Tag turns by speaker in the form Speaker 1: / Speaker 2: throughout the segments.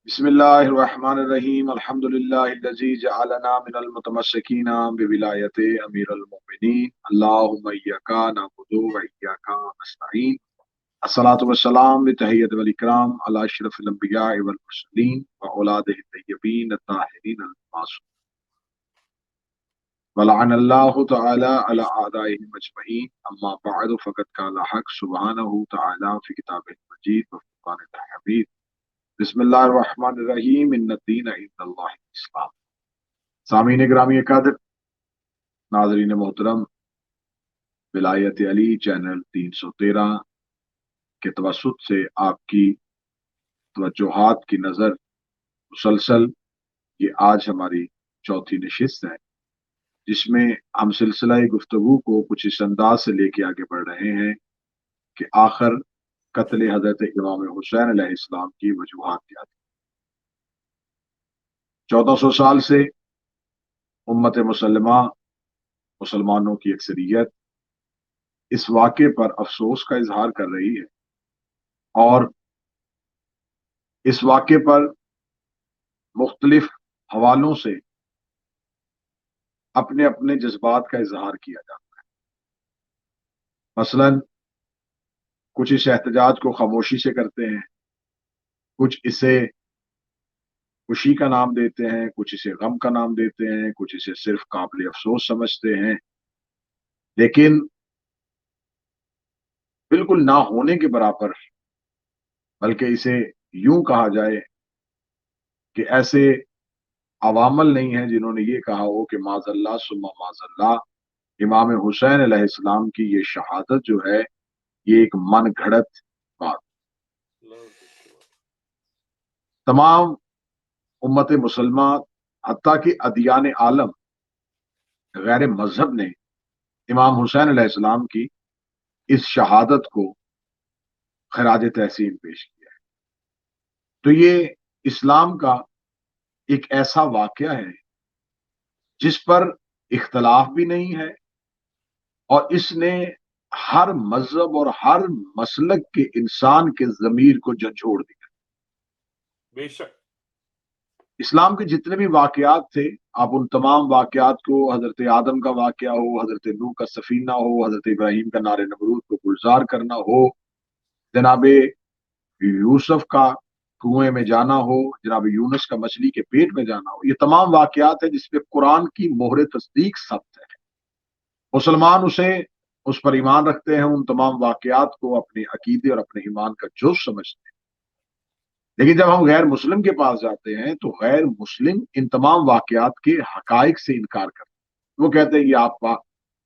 Speaker 1: बिस्मिल्लाहिर्रहमानिर्रहीम अल्हम्दुलिल्लाहिल्लज़ी जअलना मिनल मुतमस्सिकीना बिविलायति अमीरुल मोमिनीन अल्लाहुम्मा इय्याका नअबुदु व इय्याका नस्तईन अस्सलातु वस्सलाम बितहिय्यति वल इकराम अला अशरफिल अंबिया वल मुरसलीन व औलादिहि तय्यबीन अत्ताहिरीन अल मासूम व लअनल्लाहु तआला अला आदाइहिम अजमईन अम्मा बअद फ़क़द क़ाला हक़ सुब्हानहु तआला फ़ी किताबिहिल मजीद व फ़ुरक़ानिल हमीद बिस्मिल्लाहिर्रहमानिर्रहीम इन्नद्दीन इंदल्लाहिल इस्लाम। सामीन ग्रामी कदर, नाज़रीन मोहतरम, विलायत अली चैनल 313 के तवस्सुत से आपकी तवज्जुहात की नज़र मुसलसल ये आज हमारी चौथी नशिस्त है, जिसमें हम सिलसिला गुफ्तगू को कुछ इस अंदाज से लेके आगे बढ़ रहे हैं कि आखिर कत्ल हजरत इमाम हुसैन अलैहिस्सलाम की वजूहात क्या थी। 1400 साल से उम्मत मुसलमा, मुसलमानों की अक्सरियत इस वाक़े पर अफसोस का इजहार कर रही है और इस वाक़े पर मुख्तलिफ हवालों से अपने अपने जज्बात का इजहार किया जाता है। मसलन कुछ इस एहतजाज को खामोशी से करते हैं, कुछ इसे खुशी का नाम देते हैं, कुछ इसे गम का नाम देते हैं, कुछ इसे सिर्फ काबिल अफसोस समझते हैं। लेकिन बिल्कुल ना होने के बराबर, बल्कि इसे यूं कहा जाए कि ऐसे अवामल नहीं है जिन्होंने ये कहा हो कि माजल्ला सुम्मा माजल्ला, इमाम हुसैन अलैहिस्सलाम की ये शहादत जो है ये एक मन घड़त बात। तमाम उम्मत मुसलमा, हत्ता कि अदियान आलम, गैर मजहब ने इमाम हुसैन अलैहिस्सलाम की इस शहादत को खराज तहसीन पेश किया है। तो ये इस्लाम का एक ऐसा वाकया है जिस पर इख्तलाफ भी नहीं है और इसने हर मजहब और हर मसलक के इंसान के जमीर को झंझोड़ दिया।
Speaker 2: बेशक
Speaker 1: इस्लाम के जितने भी वाकयात थे, आप उन तमाम वाकयात को, हजरत आदम का वाकया हो, हजरत नूह का सफीना हो, हजरत इब्राहिम का नारे नमरूद को गुलजार करना हो, जनाबे यूसुफ का कुएं में जाना हो, जनाब यूनुस का मछली के पेट में जाना हो, ये तमाम वाकयात है जिसपे कुरान की मोहर तस्दीक सख्त है। मुसलमान उस पर ईमान रखते हैं, उन तमाम वाकयात को अपने अकीदे और अपने ईमान का जुज़ समझते हैं। लेकिन जब हम गैर मुस्लिम के पास जाते हैं तो गैर मुस्लिम इन तमाम वाकयात के हकाइक से इनकार करते हैं। वो कहते हैं ये आपका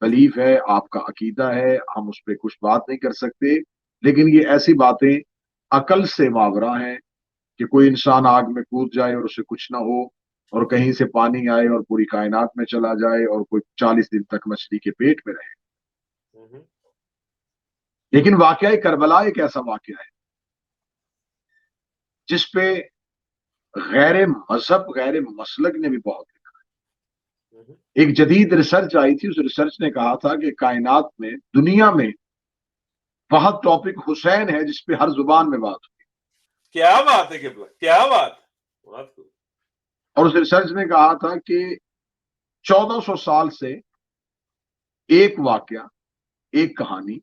Speaker 1: बलीफ है, आपका अकीदा है, हम उस पर कुछ बात नहीं कर सकते। लेकिन ये ऐसी बातें अकल से मावरा हैं कि कोई इंसान आग में कूद जाए और उसे कुछ ना हो, और कहीं से पानी आए और पूरी कायनात में चला जाए, और कोई 40 दिन तक मछली के पेट में रहे। लेकिन वाकया करबला एक ऐसा वाकया है जिसपे गैर मजहब, गैर मसलक ने भी बहुत लिखा है। एक जदीद रिसर्च आई थी, उस रिसर्च ने कहा था कि कायनात में, दुनिया में बहुत टॉपिक हुसैन है जिसपे हर जुबान में बात हुई।
Speaker 2: क्या बात है किबला, क्या बात।
Speaker 1: और उस रिसर्च ने कहा था कि 1400 साल से एक वाकया, एक कहानी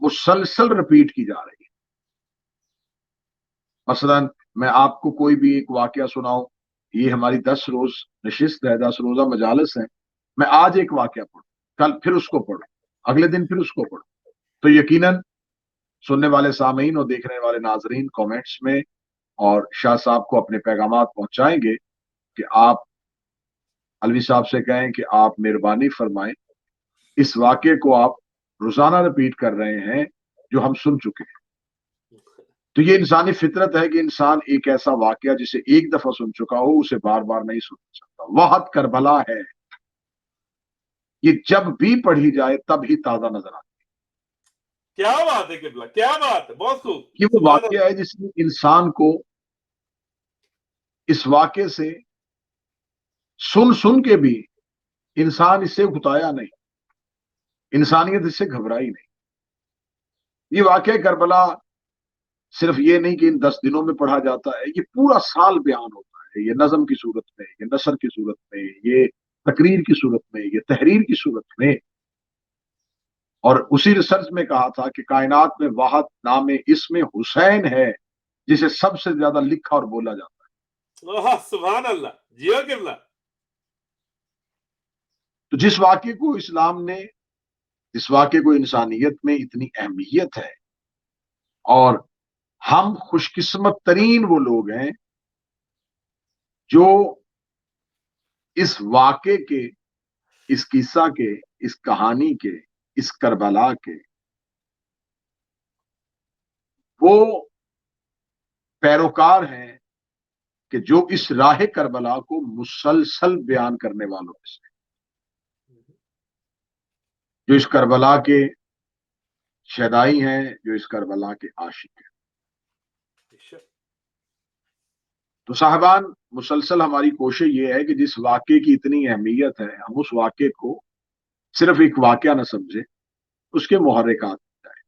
Speaker 1: मुसलसल रिपीट की जा रही है। मसलन मैं आपको कोई भी एक वाकया सुनाऊं, ये हमारी 10 रोज नशिस्त है, 10 रोजा मजालस है। मैं आज एक वाकया पढ़ूं, कल फिर उसको पढ़ूं, अगले दिन फिर उसको पढ़ूं, तो यकीनन सुनने वाले सामीन और देखने वाले नाजरीन कमेंट्स में और शाह साहब को अपने पैगामात पहुंचाएंगे कि आप अलवी साहब से कहें कि आप मेहरबानी फरमाएं, इस वाक्य को आप रोजाना रिपीट कर रहे हैं जो हम सुन चुके हैं। तो ये इंसानी फितरत है कि इंसान एक ऐसा वाकया जिसे एक दफा सुन चुका हो उसे बार बार नहीं सुन सकता। वहत करबला है, ये जब भी पढ़ी जाए तब ही ताजा नजर आती है।
Speaker 2: क्या बात है किबला, क्या बात है, बहुत खूब।
Speaker 1: ये वो वाकया है जिसने इंसान को इस वाक्य से सुन सुन के भी इंसान इससे घुताया नहीं, इंसानियत इससे घबराई नहीं। ये वाकया करबला सिर्फ ये नहीं कि इन 10 दिनों में पढ़ा जाता है, ये पूरा साल बयान होता है, ये नज्म की सूरत में, ये नसर की सूरत में, ये तकरीर की सूरत में, ये तहरीर की सूरत में। और उसी रिसर्च में कहा था कि कायनात में वाहद नाम इसमें हुसैन है जिसे सबसे ज्यादा लिखा और बोला जाता
Speaker 2: वाह, सुभान अल्लाह, जियो किबला।
Speaker 1: है। तो जिस वाक्य को इस्लाम ने, जिस वाक्य को इंसानियत में इतनी अहमियत है, और हम खुशकिस्मत तरीन वो लोग हैं जो इस वाक्य के, इस किस्सा के, इस कहानी के, इस करबला के वो पैरोकार हैं कि जो इस राह करबला को मुसलसल बयान करने वालों में से, जो इस करबला के शहदाई हैं, जो इस करबला के आशिक हैं। तो साहबान, मुसलसल हमारी कोशिश ये है कि जिस वाक्य की इतनी अहमियत है, हम उस वाक्य को सिर्फ एक वाक्य न समझे, उसके मुहर्रिकात जाए।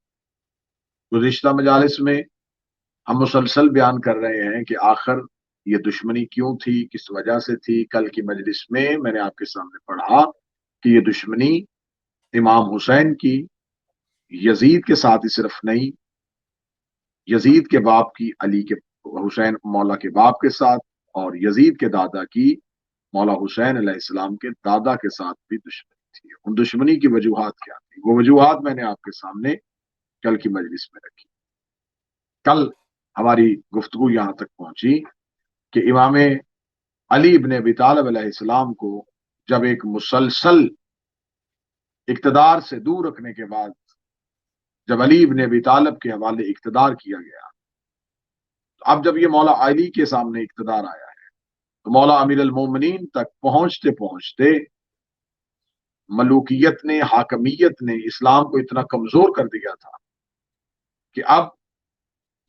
Speaker 1: गुज़िश्ता मजालिस में हम मुसलसल बयान कर रहे हैं कि आखिर ये दुश्मनी क्यों थी, किस वजह से थी। कल की मजलिस में मैंने आपके सामने पढ़ा कि ये दुश्मनी इमाम हुसैन की यजीद के साथ ही सिर्फ नहीं, यजीद के बाप की अली के, हुसैन मौला के बाप के साथ, और यजीद के दादा की मौला हुसैन अलैहिस्सलाम के दादा के साथ भी दुश्मनी थी। उन दुश्मनी की वजूहात क्या थी, वो वजूहात मैंने आपके सामने कल की मजलिस में रखी। कल हमारी गुफ्तगू यहां तक पहुंची कि इमाम अली इब्न अबी तालिब अलैहिस्सलाम को जब एक मुसलसल इक्तदार से दूर रखने के बाद, जब अली इब्न अबी तालिब के हवाले इक्तदार किया गया, तो अब जब ये मौला अली के सामने इक्तदार आया है, तो मौला अमीर अल मोमिनीन तक पहुंचते पहुंचते मलूकियत ने, हाकमियत ने इस्लाम को इतना कमजोर कर दिया था कि अब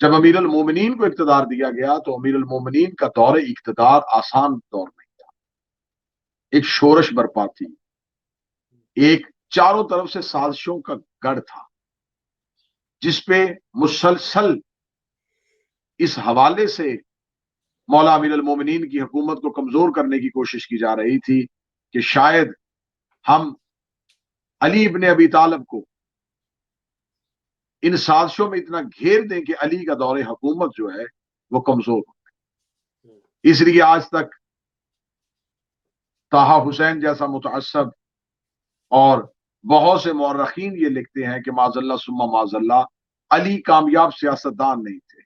Speaker 1: जब अमीर अल मोमिनीन को इक्तदार दिया गया, तो अमीर अल मोमिनीन का दौर इक्तदार आसान दौर नहीं था। एक शोरश बरपा थी, एक चारों तरफ से साजिशों का गढ़ था, जिसपे मुसलसल इस हवाले से मौला अमीर अल मोमिनीन की हुकूमत को कमजोर करने की कोशिश की जा रही थी कि शायद हम अली इब्न अबी तालिब को इन साजिशों में इतना घेर दें कि अली का दौरे हुकूमत जो है वो कमजोर हो। इसलिए आज तक ताहा हुसैन जैसा मुतअस्सब और बहुत से मौरखीन ये लिखते हैं कि माजल्ला सुम्मा माजल्ला अली कामयाब सियासतदान नहीं थे,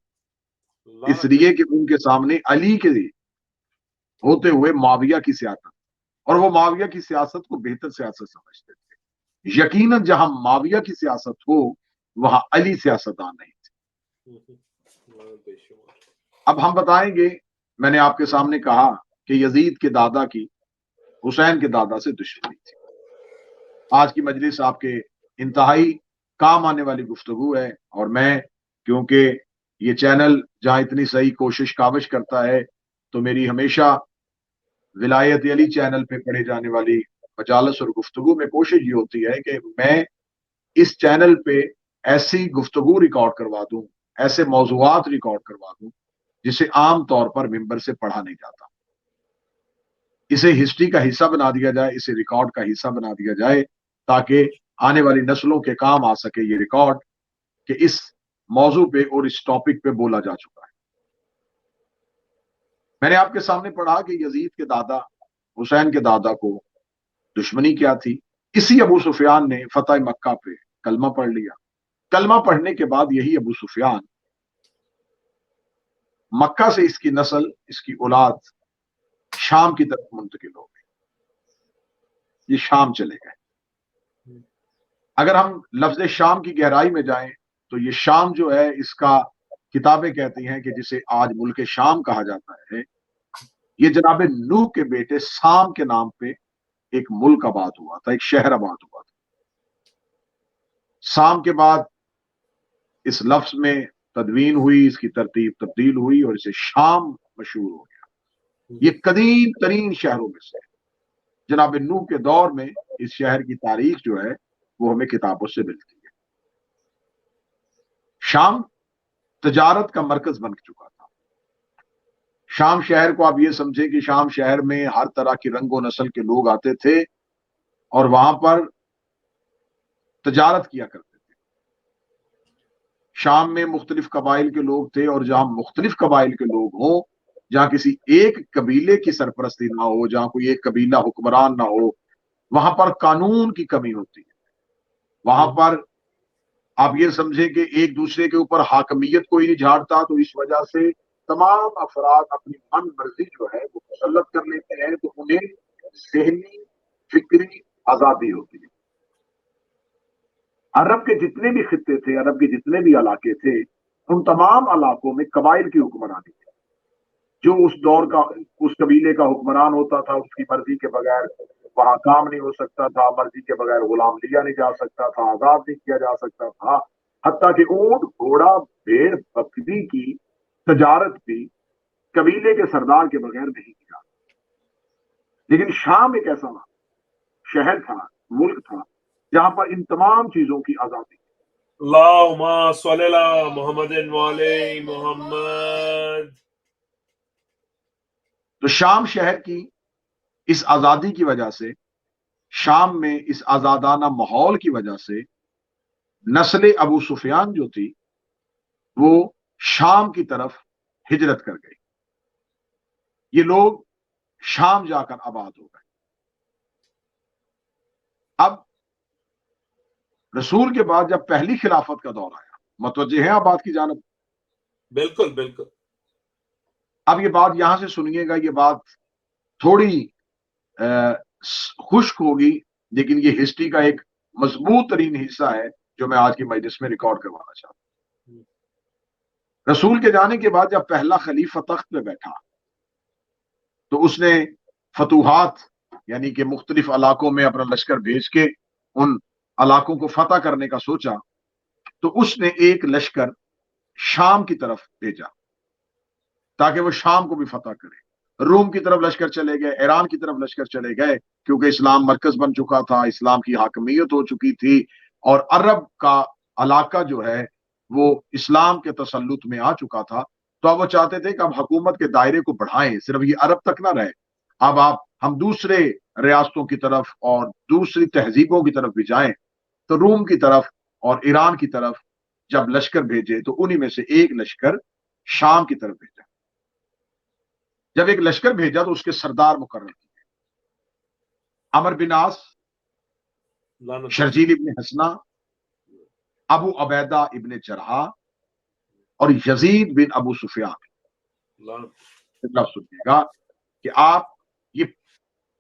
Speaker 1: इसलिए कि उनके सामने अली के होते हुए माविया की सियासत, और वो माविया की सियासत को बेहतर सियासत समझते थे। यकीनन जहां माविया की सियासत हो वहां अली सियासतदान नहीं थे। अब हम बताएंगे, मैंने आपके सामने कहा कि यजीद के दादा की हुसैन के दादा से दुश्मनी थी। आज की मजलिस आपके इंतहाई काम आने वाली गुफ्तगू है, और मैं, क्योंकि ये चैनल जहां इतनी सही कोशिश काविश करता है, तो मेरी हमेशा विलायत अली चैनल पे पढ़े जाने वाली मजालस और गुफ्तगू में कोशिश ये होती है कि मैं इस चैनल पे ऐसी गुफ्तगू रिकॉर्ड करवा दूं, ऐसे मौजूआत रिकॉर्ड करवा दूं जिसे आम तौर पर मिंबर से पढ़ा नहीं जाता। इसे हिस्ट्री का हिस्सा बना दिया जाए, इसे रिकॉर्ड का हिस्सा बना दिया जाए, ताकि आने वाली नस्लों के काम आ सके ये रिकॉर्ड कि इस मौजू पे और इस टॉपिक पे बोला जा चुका है। मैंने आपके सामने पढ़ा कि यजीद के दादा हुसैन के दादा को दुश्मनी क्या थी। इसी अबू सुफियान ने फतह मक्का पे कलमा पढ़ लिया। कलमा पढ़ने के बाद यही अबू सुफियान मक्का से इसकी नस्ल, इसकी औलाद शाम की तरफ मुंतकिल हो गई, ये शाम चले गए। अगर हम लफ्ज शाम की गहराई में जाएं तो ये शाम जो है, इसका किताबें कहती हैं कि जिसे आज मुल्क शाम कहा जाता है, ये जनाब नूह के बेटे साम के नाम पे एक मुल्क आबाद हुआ था, एक शहर आबाद हुआ था। साम के बाद इस लफ्ज में तदवीन हुई, इसकी तरतीब तब्दील हुई और इसे शाम मशहूर हो गया। ये कदीम तरीन शहरों में से, जनाब नूह के दौर में इस शहर की तारीख जो है वो हमें किताबों से मिलती है। शाम تجارت کا مرکز بن چکا تھا. شام شہر کو آپ یہ سمجھے کہ شام شہر میں ہر طرح کی رنگ و نسل کے لوگ آتے تھے اور وہاں پر تجارت کیا کرتے تھے. شام میں مختلف قبائل کے لوگ تھے، اور جہاں مختلف قبائل کے لوگ ہوں، جہاں کسی ایک قبیلے کی سرپرستی نہ ہو، جہاں کوئی ایک قبیلہ حکمران نہ ہو، وہاں پر قانون کی کمی ہوتی ہے. وہاں پر آپ یہ سمجھیں کہ ایک دوسرے کے اوپر حاکمیت کوئی نہیں جھاڑتا، تو اس وجہ سے تمام افراد اپنی من مرضی جو ہے وہ مسلط کر لیتے ہیں، تو انہیں ذہنی فکری آزادی ہوتی ہے. عرب کے جتنے بھی خطے تھے، عرب کے جتنے بھی علاقے تھے، ان تمام علاقوں میں قبائل کی حکمرانی تھی. جو اس دور کا اس قبیلے کا حکمران ہوتا تھا، اس کی مرضی کے بغیر وہاں کام نہیں ہو سکتا تھا، مرضی کے بغیر غلام لیا نہیں جا سکتا تھا، آزاد نہیں کیا جا سکتا تھا. حتیٰ کہ اونٹ، گھوڑا، بھیڑ، بکری کی تجارت بھی قبیلے کے سردار کے بغیر نہیں کیا. لیکن شام ایک ایسا شہر تھا، ملک تھا، جہاں پر ان تمام چیزوں کی آزادی.
Speaker 2: اللہم صلی علی محمد وعلی محمد.
Speaker 1: تو شام شہر کی اس آزادی کی وجہ سے، شام میں اس آزادانہ ماحول کی وجہ سے نسل ابو سفیان جو تھی وہ شام کی طرف ہجرت کر گئی. یہ لوگ شام جا کر آباد ہو گئے. اب رسول کے بعد جب پہلی خلافت کا دور آیا، متوجہ ہیں آپ بات کی جانب؟
Speaker 2: بالکل بالکل.
Speaker 1: اب یہ بات یہاں سے سنیے گا، یہ بات تھوڑی خشک ہوگی، لیکن یہ ہسٹری کا ایک مضبوط ترین حصہ ہے جو میں آج کی مجلس میں ریکارڈ کروانا چاہتا ہوں. رسول کے جانے کے بعد جب پہلا خلیفہ تخت پہ بیٹھا تو اس نے فتوحات، یعنی کہ مختلف علاقوں میں اپنا لشکر بھیج کے ان علاقوں کو فتح کرنے کا سوچا. تو اس نے ایک لشکر شام کی طرف بھیجا تاکہ وہ شام کو بھی فتح کرے. روم کی طرف لشکر چلے گئے، ایران کی طرف لشکر چلے گئے، کیونکہ اسلام مرکز بن چکا تھا، اسلام کی حاکمیت ہو چکی تھی، اور عرب کا علاقہ جو ہے وہ اسلام کے تسلط میں آ چکا تھا. تو اب وہ چاہتے تھے کہ اب حکومت کے دائرے کو بڑھائیں، صرف یہ عرب تک نہ رہے، اب ہم دوسرے ریاستوں کی طرف اور دوسری تہذیبوں کی طرف بھی جائیں. تو روم کی طرف اور ایران کی طرف جب لشکر بھیجے تو انہی میں سے ایک لشکر شام کی طرف بھیجا. جب ایک لشکر بھیجا تو اس کے سردار مقرر کیے عمرو بن عاص، شرجیل ابن حسنہ، ابو عبیدہ ابن جرحہ اور یزید بن ابو سفیان. سنیے گا کہ آپ یہ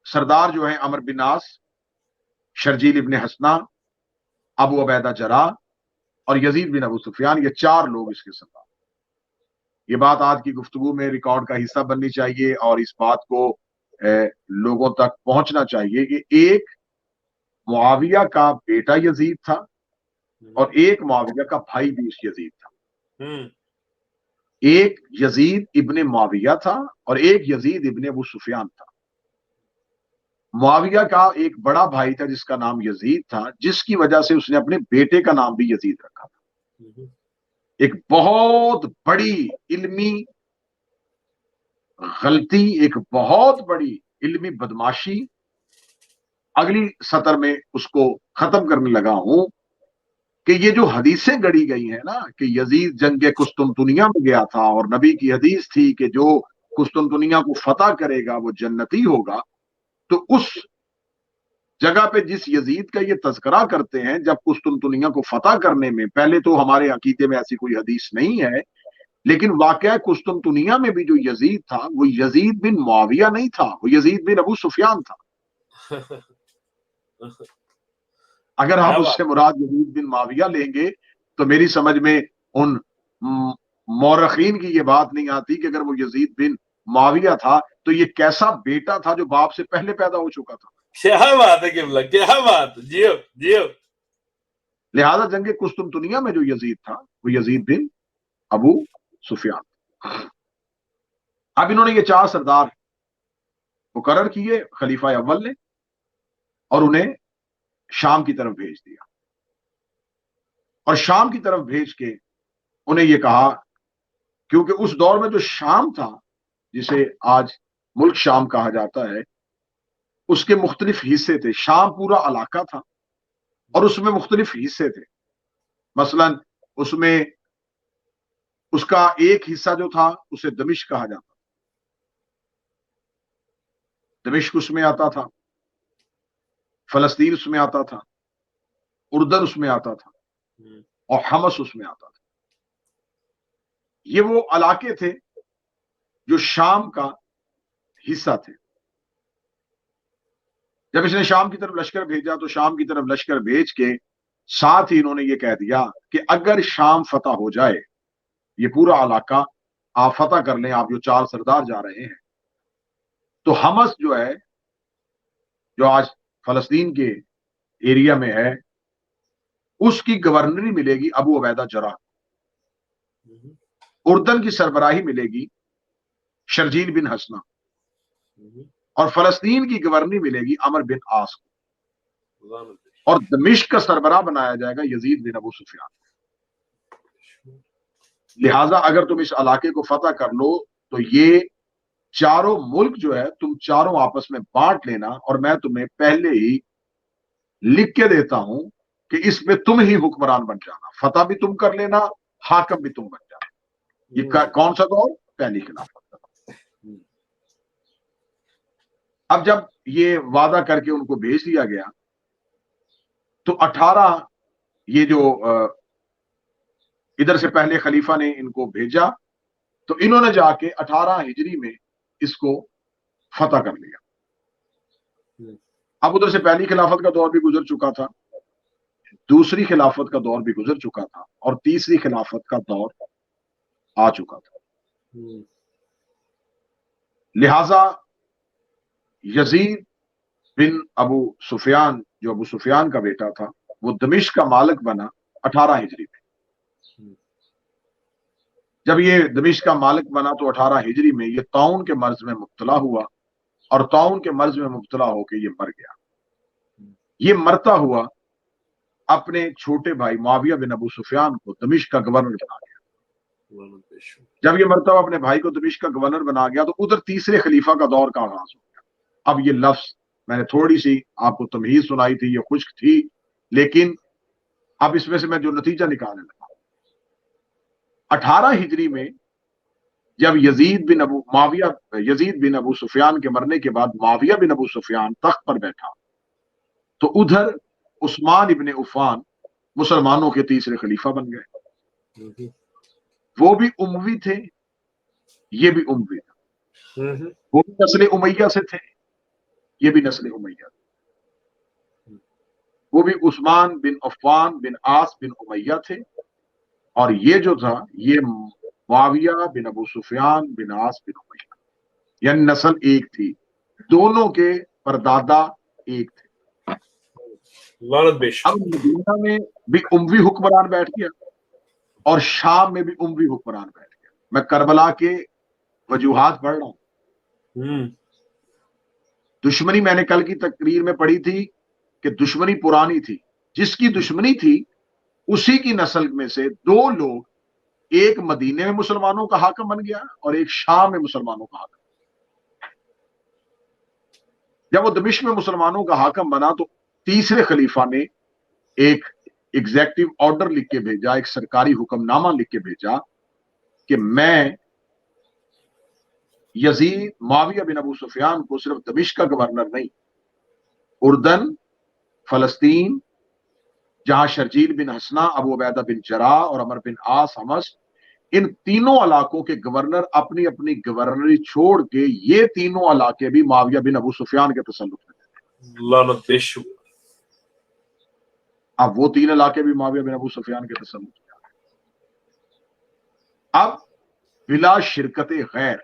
Speaker 1: سردار جو ہیں عمرو بن عاص، شرجیل ابن حسنہ، ابو عبیدہ جرحہ اور یزید بن ابو سفیان، یہ چار لوگ اس کے سردار. یہ بات آج کی گفتگو میں ریکارڈ کا حصہ بننی چاہیے اور اس بات کو لوگوں تک پہنچنا چاہیے کہ ایک معاویہ کا بیٹا یزید تھا اور ایک معاویہ کا بھائی بھی یزید تھا. ایک یزید ابن معاویہ تھا اور ایک یزید ابن ابو سفیان تھا. معاویہ کا ایک بڑا بھائی تھا جس کا نام یزید تھا، جس کی وجہ سے اس نے اپنے بیٹے کا نام بھی یزید رکھا تھا. ایک بہت بڑی علمی غلطی، ایک بہت بڑی علمی بدماشی، اگلی سطر میں اس کو ختم کرنے لگا ہوں کہ یہ جو حدیثیں گڑی گئی ہیں نا کہ یزید جنگ قسطنطنیہ میں گیا تھا اور نبی کی حدیث تھی کہ جو قسطنطنیہ کو فتح کرے گا وہ جنتی ہوگا. تو اس جگہ پہ جس یزید کا یہ تذکرہ کرتے ہیں جب قسطنطنیہ کو فتح کرنے میں، پہلے تو ہمارے عقیدے میں ایسی کوئی حدیث نہیں ہے، لیکن واقعہ قسطنطنیہ میں بھی جو یزید تھا وہ یزید بن معاویہ نہیں تھا، وہ یزید بن ابو سفیان تھا. اگر آپ اس سے مراد یزید بن معاویہ لیں گے تو میری سمجھ میں ان مورخین کی یہ بات نہیں آتی کہ اگر وہ یزید بن معاویہ تھا تو یہ کیسا بیٹا تھا جو باپ سے پہلے پیدا ہو چکا تھا.
Speaker 2: کیا بات ہے قبلہ، کیا بات. جیو جیو.
Speaker 1: لہذا جنگ قسطنطنیہ میں جو یزید تھا وہ یزید بن ابو سفیان. اب انہوں نے یہ چار سردار مقرر کیے خلیفہ اول نے اور انہیں شام کی طرف بھیج دیا، اور شام کی طرف بھیج کے انہیں یہ کہا क्योंकि उस दौर में जो शाम था, जिसे आज मुल्क शाम कहा जाता है, उसके मुख्तलिफ हिस्से थे। शाम पूरा इलाका था और उसमें मुख्तलिफ हिस्से थे। मसलन उसमें उसका एक हिस्सा जो था उसे दमिश्क कहा जाता था, दमिश्क उसमें आता था, फलस्तीन उसमें आता था, उर्दन उसमें आता था और हमस उसमें आता था। ये वो इलाके थे जो शाम का हिस्सा थे। जब इसने शाम की तरफ लश्कर भेजा तो शाम की तरफ लश्कर भेज के साथ ही इन्होंने ये कह दिया कि अगर शाम फतह हो जाए, ये पूरा इलाका आप फतह कर लें, आप जो 4 सरदार जा रहे हैं, तो हमस जो है, जो आज फलस्तीन के एरिया में है, उसकी गवर्नरी मिलेगी अबू उबैदा जर्राह, उर्दन की सरबराही मिलेगी शर्जील बिन हसना, और फलस्तीन की गवर्नरी मिलेगी अमर बिन आस को, और दमिश्क का सरबराह बनाया जाएगा यजीद बिन अबू सुफियान। लिहाजा अगर तुम इस इलाके को फतह कर लो तो ये चारों मुल्क जो है तुम चारों आपस में बांट लेना, और मैं तुम्हें पहले ही लिख के देता हूं कि इसमें तुम ही हुक्मरान बन जाना, फतह भी तुम कर लेना, हाकम भी तुम बन जाना। ये कौन सा दौर? पहली खिलाफत का दौर। अब जब ये वादा करके उनको भेज दिया गया तो 18 ये जो इधर से पहले खलीफा ने इनको भेजा, तो इन्होंने जाके 18 हिजरी में इसको फतह कर लिया। अब उधर से पहली खिलाफत का दौर भी गुजर चुका था, दूसरी खिलाफत का दौर भी गुजर चुका था, और तीसरी खिलाफत का दौर आ चुका था। लिहाजा यजीद बिन अबू सुफियान, जो अबू सुफियान का बेटा था, वो दमिश्क का मालिक बना 18 हिजरी में। जब ये दमिश्क का मालिक बना तो 18 हिजरी में ये ताउन के मर्ज में मुब्तला हुआ, और ताउन के मर्ज में मुब्तला होकर ये मर गया। ये मरता हुआ अपने छोटे भाई मुआविया बिन अबू सुफियान को दमिश्क का गवर्नर बना गया। जब ये मरता हुआ अपने भाई को दमिश्क का गवर्नर बना गया तो उधर तीसरे खलीफा का दौर का आगाज हो गया। अब ये लफ्ज मैंने थोड़ी सी आपको तमहीज सुनाई थी, ये खुश्क थी, लेकिन अब इसमें से मैं जो नतीजा निकालने लगा, 18 हिजरी में जब यजीद बिन अबू सुफियान के मरने के बाद मुआविया बिन अबू सुफियान तख्त पर बैठा, तो उधर उस्मान इब्ने उफ़ान मुसलमानों के तीसरे खलीफा बन गए। वो भी उमवी थे, ये भी उमवी था। वो भी नस्ल उमैया से थे, ये भी नस्ल उमैया थे। वो भी उस्मान बिन अफ़ान बिन आस बिन उमैया थे, और ये जो था ये मुआविया बिन अबू सुफियान बिन आस बिन उमैया, यानी नस्ल एक थी, दोनों के परदादा एक थे। अब मदीना में भी उमवी हुक्मरान बैठ गया और शाम में भी उमवी हुक्मरान बैठ गया। मैं करबला के वजूहात पढ़ रहा हूं। दुश्मनी मैंने कल की तकरीर में पढ़ी थी कि दुश्मनी पुरानी थी, जिसकी दुश्मनी थी उसी की नस्ल में से 2 लोग, एक मदीने में मुसलमानों का हाकिम बन गया और एक शाम में मुसलमानों का हाकिम। जब वो दमिश्क में मुसलमानों का हाकिम बना तो तीसरे खलीफा ने एक एग्जेक्टिव ऑर्डर लिख के भेजा, एक सरकारी हुक्मनामा लिख के भेजा कि मैं यजीद मुआविया बिन अबू सुफियान को सिर्फ दमिश्क का गवर्नर नहीं, उर्दन, फलस्तीन, जहां शर्जील बिन हसना, अबू उबैदा बिन जर्राह और अमर बिन आस हमस, इन तीनों इलाकों के गवर्नर अपनी अपनी गवर्नरी छोड़ के ये तीनों इलाके भी मुआविया बिन अबू सुफियान के तसल्लुत में थे। अब वो 3 इलाके भी मुआविया बिन अबू सुफियान के तसल्लुत में आ गए। अब बिला शिरकत गैर,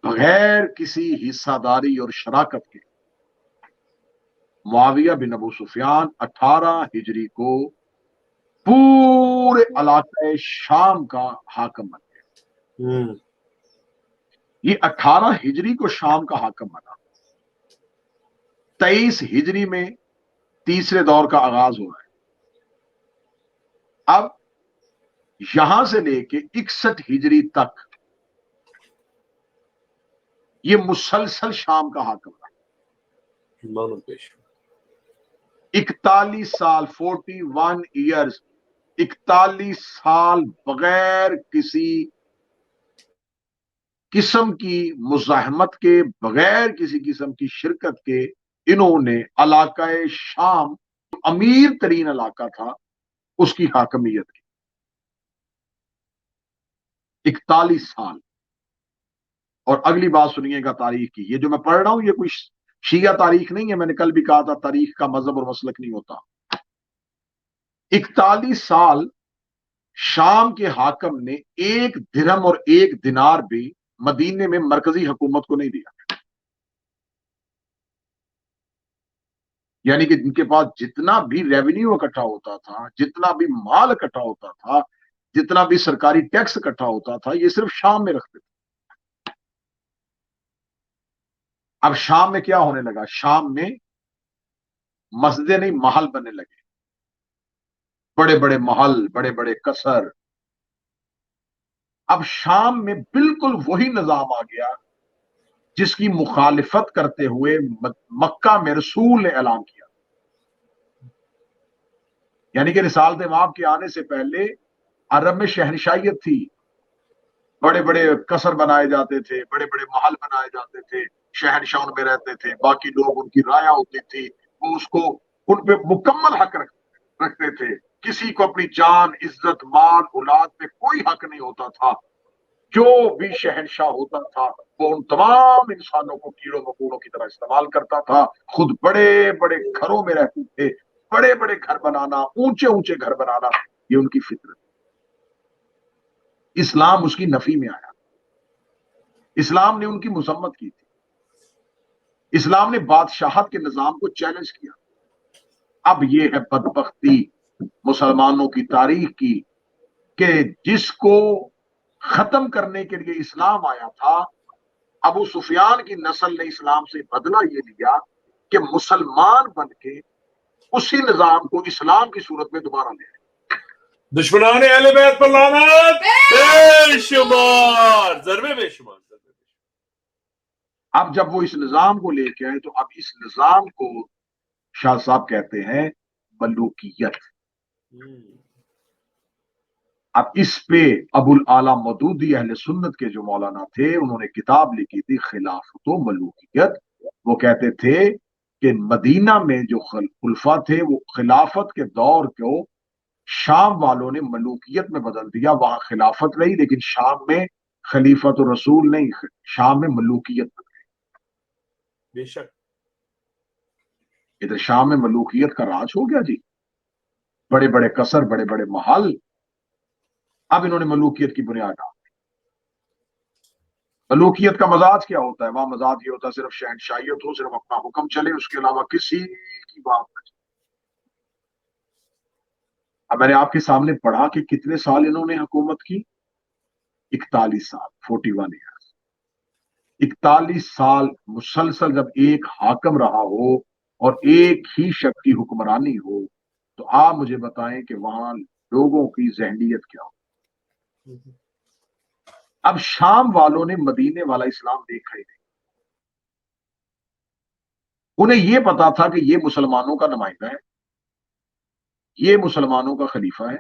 Speaker 1: बगैर किसी हिस्सादारी और शराकत के, मुआविया बिन अबू सुफियान 18 हिजरी को पूरे इलाके शाम का हाकिम बन गया। ये 18 हिजरी को शाम का हाकिम बना। 23 हिजरी में तीसरे दौर का आगाज हो रहा है। अब यहां से लेके 61 हिजरी तक ये मुसलसल शाम का हाकिम रहा।
Speaker 2: मानो पेश
Speaker 1: 41 साल, 41 ईयर्स, 41 साल बगैर किसी किस्म की मुजाहमत के, बगैर किसी किस्म की शिरकत के इन्होंने इलाकाए शाम, अमीर तरीन इलाका था, उसकी हाकमियत की। 41 साल। और अगली बात सुनिएगा तारीख की, ये जो मैं पढ़ रहा हूं ये कोई शिया तारीख नहीं है, मैंने कल भी कहा था तारीख का मजहब और मसलक नहीं होता। 41 साल शाम के हाकम ने एक दिरहम और एक दिनार भी मदीने में मरकजी हुकूमत को नहीं दिया। यानी कि जिनके पास जितना भी रेवेन्यू इकट्ठा होता था, जितना भी माल इकट्ठा होता था, जितना भी सरकारी टैक्स इकट्ठा होता था, ये सिर्फ शाम में रखते थे। अब शाम में क्या होने लगा, शाम में मस्जिदें नहीं महल बनने लगे, बड़े बड़े महल, बड़े बड़े कसर। अब शाम में बिल्कुल वही निजाम आ गया जिसकी मुखालिफत करते हुए मक्का में रसूल ने ऐलान किया। यानी कि रिसालत इमाम के आने से पहले अरब में शहनशाहियत थी, बड़े बड़े कसर बनाए जाते थे, बड़े बड़े महल बनाए जाते थे, शहनशाह उनमें रहते थे, बाकी लोग उनकी राया होती थी, वो उसको उन पे मुकम्मल हक रखते थे। किसी को अपनी जान, इज्जत, माल, औलाद पे कोई हक नहीं होता था। जो भी शहनशाह होता था वो उन तमाम इंसानों को कीड़ों मकोड़ों की तरह इस्तेमाल करता था। खुद बड़े बड़े घरों में रहते थे, बड़े बड़े घर बनाना, ऊंचे ऊंचे घर बनाना, ये उनकी फितरत। इस्लाम उसकी नफी में आया, इस्लाम ने उनकी मुसम्मत की थी, इस्लाम ने बादशाहत के निजाम को चैलेंज किया। अब ये है बदबख्ती मुसलमानों की तारीख की कि जिसको खत्म करने के लिए इस्लाम आया था, अबू सुफियान की नस्ल ने इस्लाम से बदला ये लिया कि मुसलमान बन के उसी निजाम को इस्लाम की सूरत में दोबारा ले आए।
Speaker 2: दुश्मनान अहले बैत पर लानत बेशुमार, ज़रबे बेशुमार।
Speaker 1: अब जब वो इस निजाम को लेके आए तो अब इस निजाम को शाह साहब कहते हैं मलूकियत। अब इस पे अबुल आला मदूदी अहले सुन्नत के जो मौलाना थे, उन्होंने किताब लिखी थी खिलाफत व मलूकियत। वो कहते थे कि मदीना में जो खुलफा थे वो खिलाफत के दौर को शाम वालों ने मलूकियत में बदल दिया। वहां खिलाफत रही लेकिन शाम में खलीफत और रसूल नहीं, शाम में मलूकियत बन गई।
Speaker 2: बेशक
Speaker 1: इधर शाम में मलूकियत का राज हो गया जी, बड़े बड़े कसर, बड़े बड़े महल। अब इन्होंने मलूकियत की बुनियाद डाल दी। मलूकियत का मजाज क्या होता है? वहां मजाज ये होता है सिर्फ शहनशाहियत हो, सिर्फ अपना हुक्म चले, उसके अलावा किसी की बात न चले। अब मैंने आपके सामने पढ़ा कि कितने साल इन्होंने हुकूमत की, 41 साल, 41 ईयर्स। 41 साल मुसलसल जब एक हाकम रहा हो और एक ही शख्स की हुक्मरानी हो, तो आप मुझे बताएं कि वहां लोगों की जहनीयत क्या हो। अब शाम वालों ने मदीने वाला इस्लाम देखा ही नहीं। उन्हें यह पता था कि ये मुसलमानों का नुमाइंदा है, ये मुसलमानों का खलीफा है।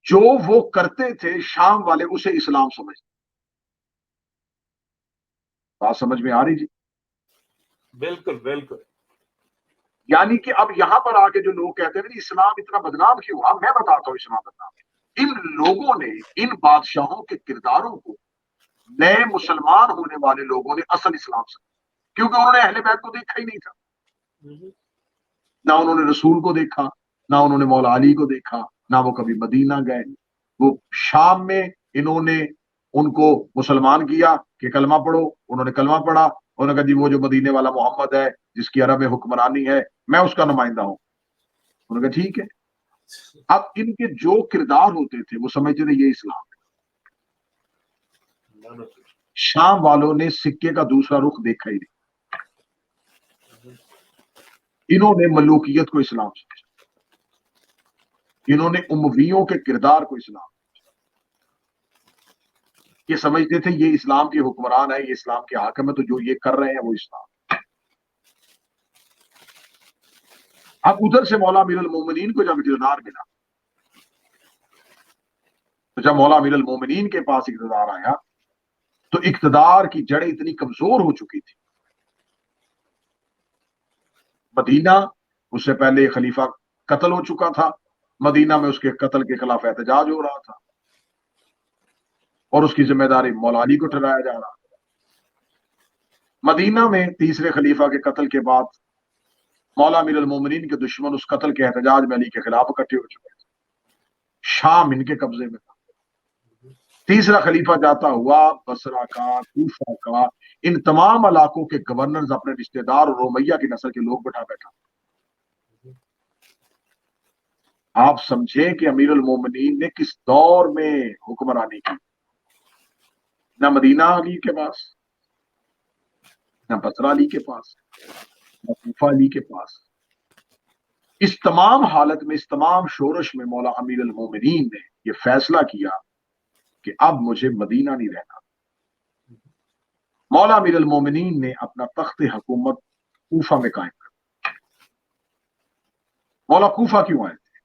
Speaker 1: जो वो करते थे शाम वाले उसे इस्लाम समझते। बात समझ में आ रही जी?
Speaker 2: बिल्कुल बिल्कुल।
Speaker 1: यानी कि अब यहां पर आके जो लोग कहते हैं इस्लाम इतना बदनाम क्यों हुआ, मैं बताता हूं इस्लाम बदनाम। इन लोगों ने, इन बादशाहों के किरदारों को नए मुसलमान होने वाले लोगों ने असल इस्लाम समझा, क्योंकि उन्होंने अहले बैत को देखा ही नहीं था। ना उन्होंने रसूल को देखा, ना उन्होंने मौला अली को देखा, ना वो कभी मदीना गए। वो शाम में इन्होंने उनको मुसलमान किया कि कलमा पढ़ो, उन्होंने कलमा पढ़ा। उन्होंने कहा जी वो जो मदीने वाला मोहम्मद है जिसकी अरब में हुक्मरानी है, मैं उसका नुमाइंदा हूं। उन्होंने कहा ठीक है। अब इनके जो किरदार होते थे वो समझते थे ये इस्लाम है। शाम वालों ने सिक्के का दूसरा रुख देखा ही नहीं, इन्होंने मलूकियत को इस्लाम समझा। इन्होंने उमवियों के किरदार को इस्लाम, ये समझते थे ये इस्लाम के हुक्मरान है, ये इस्लाम के हाकिम है, तो जो ये कर रहे हैं वो इस्लाम। अब उधर से मौला अमीरुल मोमिनीन को जब इक़्तिदार मिला, तो जब मौला अमीरुल मोमिनीन के पास इक़्तिदार आया तो इक़्तिदार की जड़ें इतनी कमजोर हो चुकी थी। मदीना, उससे पहले खलीफा कत्ल हो चुका था, मदीना में उसके कत्ल के खिलाफ एहतजाज हो रहा था और उसकी जिम्मेदारी मौला अली को ठहराया जा रहा था। मदीना में तीसरे खलीफा के कत्ल के बाद मौला अमीरुल मोमिनीन के दुश्मन उस कत्ल के एहतजाज में अली के खिलाफ इकट्ठे हो चुके थे। शाम इनके कब्जे में था। तीसरा खलीफा जाता हुआ बसरा का, कूफा का, इन तमाम इलाकों के गवर्नर्स अपने रिश्तेदार और रोमैया की नस्ल के लोग बैठा बैठा। आप समझे कि अमीरुल मोमिनीन ने किस दौर में हुक्मरानी की। न मदीना अली के पास, न बसरा अली के पास, न कूफा अली के पास। इस तमाम हालत में, इस तमाम शोरश में मौला अमीरुल मोमिनीन ने यह फैसला किया कि अब मुझे मदीना नहीं रहना। मौला अमीरुल मोमिनीन ने अपना तख्त हुकूमत कूफा में कायम कर। मौला कूफा क्यों आए थे?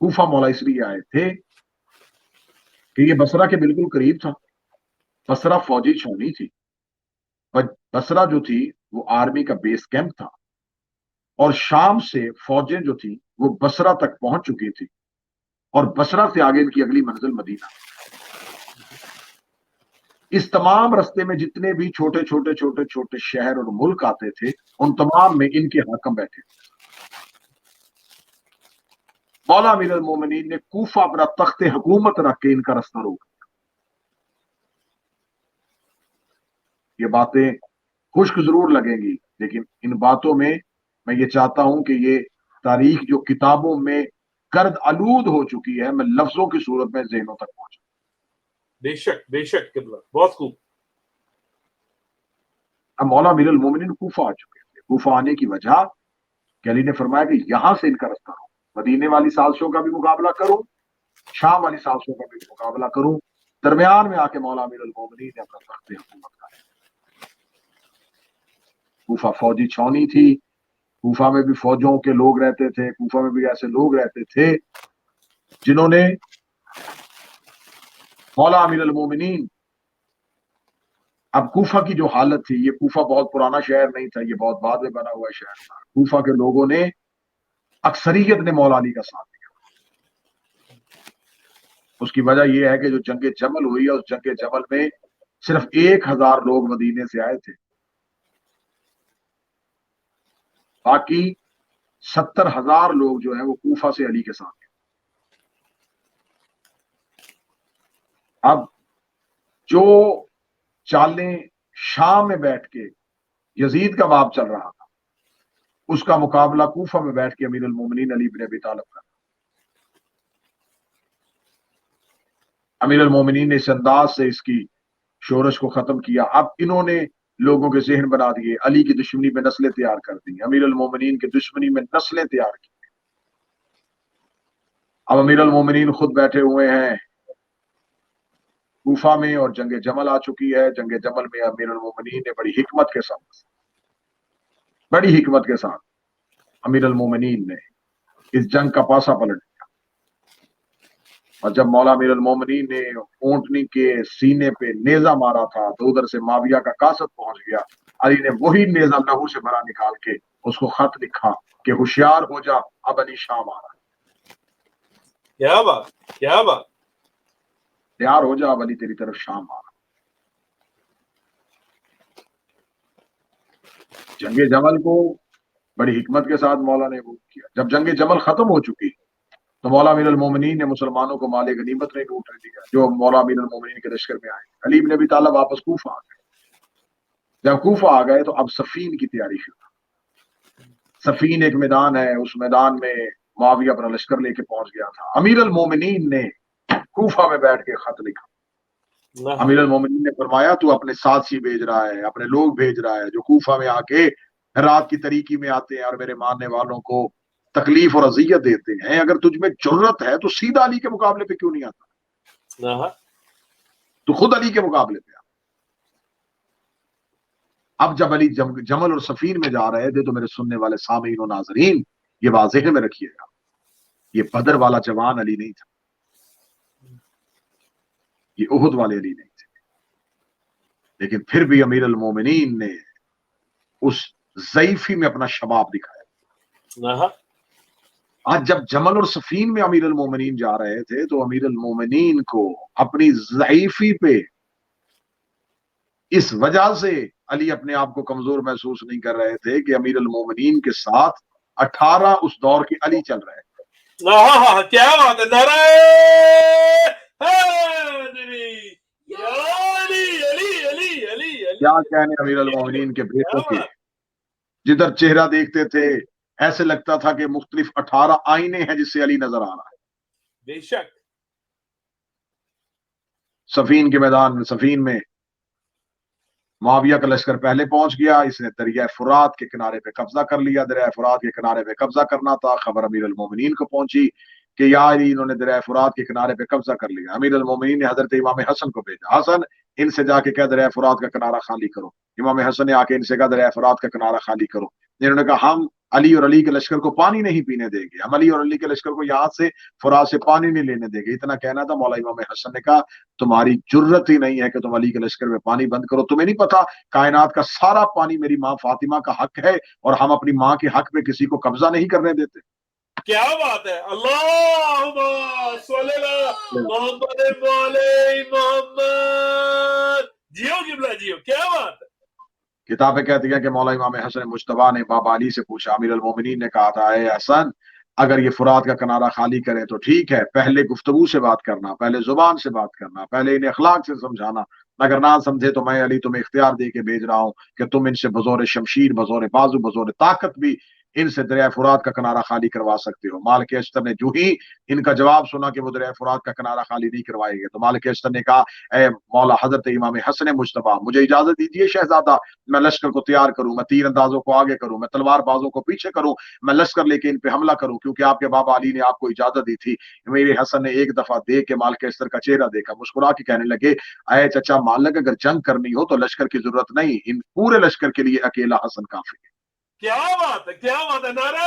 Speaker 1: कूफा मौला इसलिए आए थे कि ये बसरा के बिल्कुल करीब था। बसरा फौजी छावनी थी। बसरा जो थी वो आर्मी का बेस कैंप था और शाम से फौजें जो थी वो बसरा तक पहुंच चुकी थी और बसरा से आगे इनकी अगली मंजिल मदीना। इस तमाम रास्ते में जितने भी छोटे छोटे छोटे छोटे शहर और मुल्क आते थे, उन तमाम में इनके हाकिम बैठे। मौला अमीरुल मोमिनीन ने कूफा अपना तख्त हुकूमत रख के इनका रास्ता रोक दिया। ये बातें खुश्क जरूर लगेंगी, लेकिन इन बातों में मैं ये चाहता हूं कि ये तारीख जो किताबों में गर्द आलूद हो चुकी है, मैं लफ्जों की सूरत में ज़हनों तक पहुंचा।
Speaker 2: बेशक बेशक किबला, बहुत खूब।
Speaker 1: अब मौला अमीरुल मोमिनीन कूफा आ चुके थे। कूफा आने की वजह कि अली ने फरमाया कि यहां से इनका रास्ता हो, मदीने वाली साजिशों का भी मुकाबला करूं, शाम वाली साजिशों का भी मुकाबला करूं। दरमियान में आके मौला अमीरुल मोमिनीन ने अपना तख्त हुकूमत का। कूफा फौजी छावनी थी। कूफा में भी फौजों के लोग रहते थे। कूफा में भी ऐसे लोग रहते थे जिन्होंने मौला अमीरुल मोमिनीन, अब कूफा की जो हालत थी, ये कूफा बहुत पुराना शहर नहीं था, ये बहुत बाद में बना हुआ शहर था। कूफा के लोगों ने, अक्सरियत ने मौला अली का साथ दिया। उसकी वजह यह है कि जो जंगे जमल हुई है, उस जंगे जमल में सिर्फ 1000 लोग मदीने से आए थे, बाकी 70,000 लोग जो है वो कूफा से अली के साथ हैं। अब जो चालें शाम में बैठ के यजीद का बाप चल रहा था, उसका मुकाबला कूफा में बैठ के अमीरुल मोमिनीन अली इब्न अबी तालिब का। अमीरुल मोमिनीन ने इस अंदाज से इसकी शोरश को खत्म किया। अब इन्होंने लोगों के जहन बना दिए, अली की दुश्मनी में नस्लें तैयार कर दी, अमीरुल मोमिनीन की दुश्मनी में नस्लें तैयार की। अब अमीरुल मोमिनीन खुद बैठे हुए हैं कूफा में और जंगे जमल आ चुकी है। जंगे जमल में अमीरुल मोमिनीन ने बड़ी हिकमत के साथ अमीरुल मोमिनीन ने इस जंग का पासा पलट दिया। और जब मौला अमीरुल मोमिनीन ने ऊंटनी के सीने पे नेजा मारा था तो उधर से माविया का कासद पहुंच गया। अली ने वही नेजा लहू से भरा निकाल के उसको खत लिखा कि होशियार हो जा, अब अली शाम आ रहा है।
Speaker 2: क्या बात, क्या बात।
Speaker 1: तैयार हो जा, अब अली तेरी तरफ शाम आ रहा। जंगे जमल को बड़ी हिकमत के साथ मौला ने वो किया। जब जंगे जमल खत्म हो चुकी तो मौला अमीरुल मोमिनीन ने मुसलमानों को माले गनीमत नहीं लूटने दिया जो मौला अमीरुल मोमिनीन के लश्कर में आए। अली इब्न अबी तालिब वापस कूफा आ गए। जब कूफा आ गए तो अब सफीन की तैयारी शुरू। सफीन एक मैदान है, उस मैदान में मुआविया अपना लश्कर लेके पहुंच गया था। अमीरुल मोमिनीन ने कूफा में बैठ के खत लिखा। अमीरुल मोमिनीन ने फरमाया तू अपने साथी भेज रहा है, अपने लोग भेज रहा है जो कूफा में आके रात की तरीकी में आते हैं और मेरे मानने वालों को तकलीफ और अजियत देते हैं, अगर तुझ में जुर्रत है तो सीधा अली के मुकाबले पे क्यों नहीं आता?
Speaker 2: हाँ,
Speaker 1: तो खुद अली के मुकाबले पे आ। अब जब अली जमल और सफीन में जा रहे थे तो मेरे सुनने वाले सामीन और नाजरीन, ये बात ज़हन में रखिएगा, ये बदर वाला जवान अली नहीं था, ये उहुद वाले अली नहीं थे, लेकिन फिर भी अमीर अल मोमिनीन ने उस ज़ईफी में अपना शबाब दिखाया।
Speaker 2: हाँ,
Speaker 1: आज जब जमल और सफीन में अमीर अल मोमिनीन जा रहे थे तो अमीर अल मोमिनीन को अपनी ज़ईफी पे इस वजह से अली अपने आप को कमजोर महसूस नहीं कर रहे थे कि अमीर अल मोमिनीन के साथ 18 उस दौर के अली चल रहे थे।
Speaker 2: हाँ, क्या बात है, नारे हैदरी, या अली अली अली अली अली,
Speaker 1: क्या कहने अमीर अल मोमिनीन के बेटों के, जिधर चेहरा देखते थे ऐसे लगता था कि मुख्तलिफ 18 आईने हैं जिससे अली नजर आ रहा है।
Speaker 2: बेशक
Speaker 1: सफीन के मैदान में, सफीन में मुआविया का लश्कर पहले पहुंच गया, इसने दरिया फुरात के किनारे पे कब्जा कर लिया। दरिया फुरात के किनारे पे कब्जा करना था, खबर अमीर अल मोमिनीन को पहुंची कि यार इन्होंने दरिया फुरात के किनारे पे कब्जा कर लिया। अमीर अल मोमिनीन ने हजरत इमाम हसन को भेजा, हसन इनसे जाके कह दरिया फुरात का किनारा खाली करो। इमाम हसन ने आके इनसे कहा दरिया फुरात का किनारा खाली करो। इन्होंने कहा हम अली और अली के लश्कर को पानी नहीं पीने देंगे, हम अली और अली के लश्कर को यहाँ से फुरात से पानी नहीं लेने देंगे। इतना कहना था, मौला इमाम हसन ने कहा तुम्हारी जुर्रत ही नहीं है कि तुम अली के लश्कर में पानी बंद करो, तुम्हें नहीं पता कायनात का सारा पानी मेरी माँ फातिमा का हक है और हम अपनी माँ के हक पे किसी को कब्जा नहीं करने देते।
Speaker 2: क्या बात है, अल्लाहुम्मा सल्ली अला मोहम्मद वाले मोहम्मद, जियो किबला जियो, क्या बात है।
Speaker 1: किताबें कहती हैं कि मौला इमाम हसन मुश्तबा ने बाबा अली से पूछा, अमीर अल मोमिनीन ने कहा था ए हसन अगर ये फुरात का किनारा खाली करें तो ठीक है, पहले गुफ्तगू से बात करना, पहले जुबान से बात करना, पहले इन्हें अखलाक से समझाना, अगर ना समझे तो मैं अली तुम्हें इख्तियार दे के भेज रहा हूं कि तुम इनसे बजौर शमशीर, बजौर बाजू, बजौर ताकत भी इनसे दरिया फुरात का किनारा खाली करवा सकते हो। मालिक अशतर ने जो ही इनका जवाब सुना कि वो दरिया फुरात का किनारा खाली नहीं करवाएंगे तो मालिक अशतर ने कहा ए मौला हजरत इमाम हसन मुश्तबा मुझे इजाजत दीजिए शहजादा, मैं लश्कर को तैयार करूं, मैं तीर अंदाजों को आगे करूं, मैं तलवार बाजों को पीछे करूं, मैं लश्कर लेके इन पे हमला करूं, क्योंकि आपके बाबा अली ने आपको इजाजत दी थी। मेरे हसन ने एक दफा देख के मालिक अशतर का चेहरा देखा, मुस्कुरा के कहने लगे अय चचा मालिक अगर जंग करनी हो तो लश्कर की जरूरत नहीं, इन पूरे लश्कर के लिए अकेला हसन काफी है।
Speaker 2: क्या बात है, क्या बात है, नारे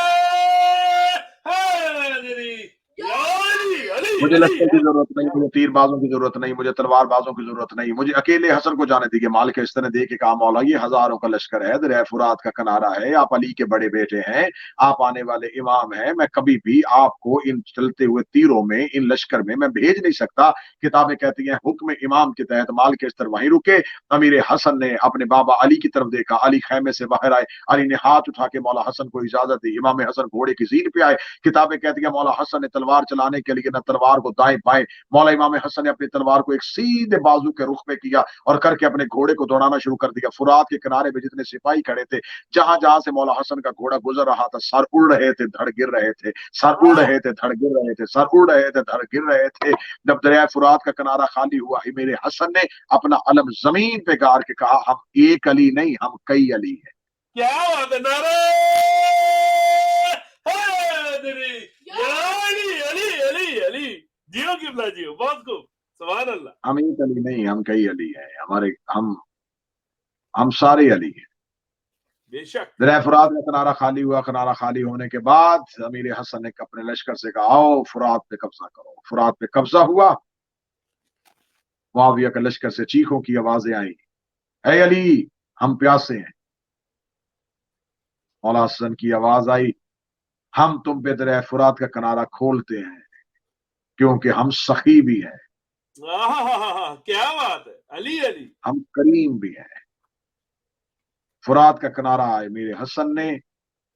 Speaker 2: हैदरी, या अली अली
Speaker 1: मुझे
Speaker 2: अली,
Speaker 1: लश्कर की जरूरत नहीं, मुझे तीरबाजों की जरूरत नहीं, मुझे तलवार बाजों की जरूरत नहीं, मुझे अकेले हसन को जाने दीजिए। मालिक इस तरह देख के कहा मौला ये हजारों का लश्कर है, दरिया फुरात का किनारा है, आप अली के बड़े बेटे हैं, आप आने वाले इमाम हैं, मैं कभी भी आपको इन चलते हुए तीरों में, इन लश्कर में मैं भेज नहीं सकता। किताबें कहती हैं हुक्म इमाम के तहत मालिक इस तरह वहीं रुके। अमीर हसन ने अपने बाबा अली की तरफ देखा, अली खैमे से बाहर आए, अली ने हाथ उठा के मौला हसन को इजाजत दी। इमाम हसन घोड़े की जीन पे आए। किताबें कहती हैं मौला हसन ने तलवार चलाने के लिए न तलवार को दाएं बाएं, मौला इमाम हसन ने अपनी तलवार को एक सीधे बाजू के रुख पे किया और करके अपने घोड़े को दौड़ाना शुरू कर दिया। फुरात के किनारे पे जितने सिपाही खड़े थे, जहां जहां से मौला हसन का घोड़ा गुजर रहा था, सर उड़ रहे थे, धड़ गिर रहे थे, सर उड़ रहे थे, धड़ गिर रहे थे, सर उड़ रहे थे, धड़ गिर रहे थे। जब दरिया फुरात का किनारा खाली हुआ, मेरे हसन ने अपना अलम जमीन पे गाड़ के कहा हम एक अली नहीं, हम कई अली हैं।
Speaker 2: क्या बात है, नारे हैदरी, या अली अली अली अली, जियो किबला जियो, बहुत खूब, सुभान अल्लाह।
Speaker 1: हम एक अली नहीं, हम कई अली हैं, हमारे हम सारे अली हैं।
Speaker 2: बेशक
Speaker 1: दरिया फुरात का किनारा खाली हुआ। किनारा खाली होने के बाद अमीर हसन ने अपने लश्कर से कहा आओ फुरात पे कब्जा करो। फुरात पे कब्जा हुआ। मुआविया के लश्कर से चीखों की आवाजें आई, है अली हम प्यासे हैं। मौला हसन की आवाज आई, हम तुम पे दरिया फुरात का किनारा खोलते हैं क्योंकि हम सखी भी हैं,
Speaker 2: क्या बात है, अली अली,
Speaker 1: हम करीम भी हैं। फुरात का किनारा आए, मेरे हसन ने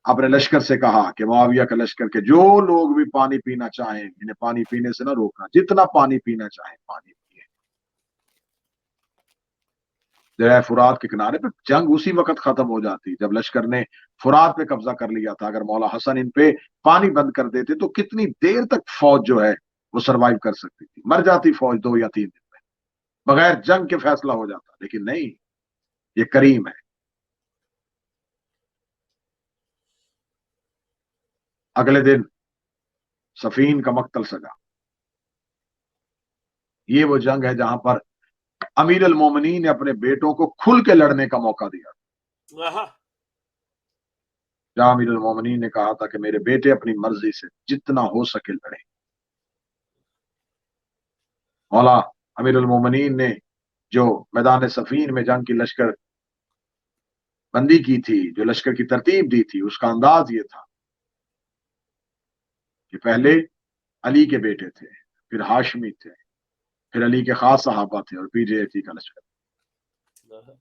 Speaker 1: अपने लश्कर से कहा कि मुआविया के लश्कर के जो लोग भी पानी पीना चाहें इन्हें पानी पीने से ना रोकना, जितना पानी पीना चाहें पानी पिए। दरिया फुरात के किनारे पे जंग उसी वक्त खत्म हो जाती जब लश्कर ने फुरात पे कब्जा कर लिया था। अगर मौला हसन इन पे पानी बंद कर देते तो कितनी देर तक फौज जो है वो सरवाइव कर सकती थी, मर जाती फौज 2 या 3 दिन में, बगैर जंग के फैसला हो जाता। लेकिन नहीं, ये करीम है। अगले दिन सफीन का मक्तल सजा। ये वो जंग है जहां पर अमीर अल मोमिनीन ने अपने बेटों को खुल के लड़ने का मौका दिया।
Speaker 2: आहा,
Speaker 1: जहां अमीर अल मोमिनीन ने कहा था कि मेरे बेटे अपनी मर्जी से जितना हो सके लड़े। मौला अमीर अल मोमिनीन ने जो मैदान सफीन में जंग की लश्कर बंदी की थी, जो लश्कर की तरतीब दी थी, उसका अंदाज ये था कि पहले अली के बेटे थे, फिर हाशमी थे, फिर अली के खास सहाबा थे और पीछे थी का लश्कर।
Speaker 2: आहा,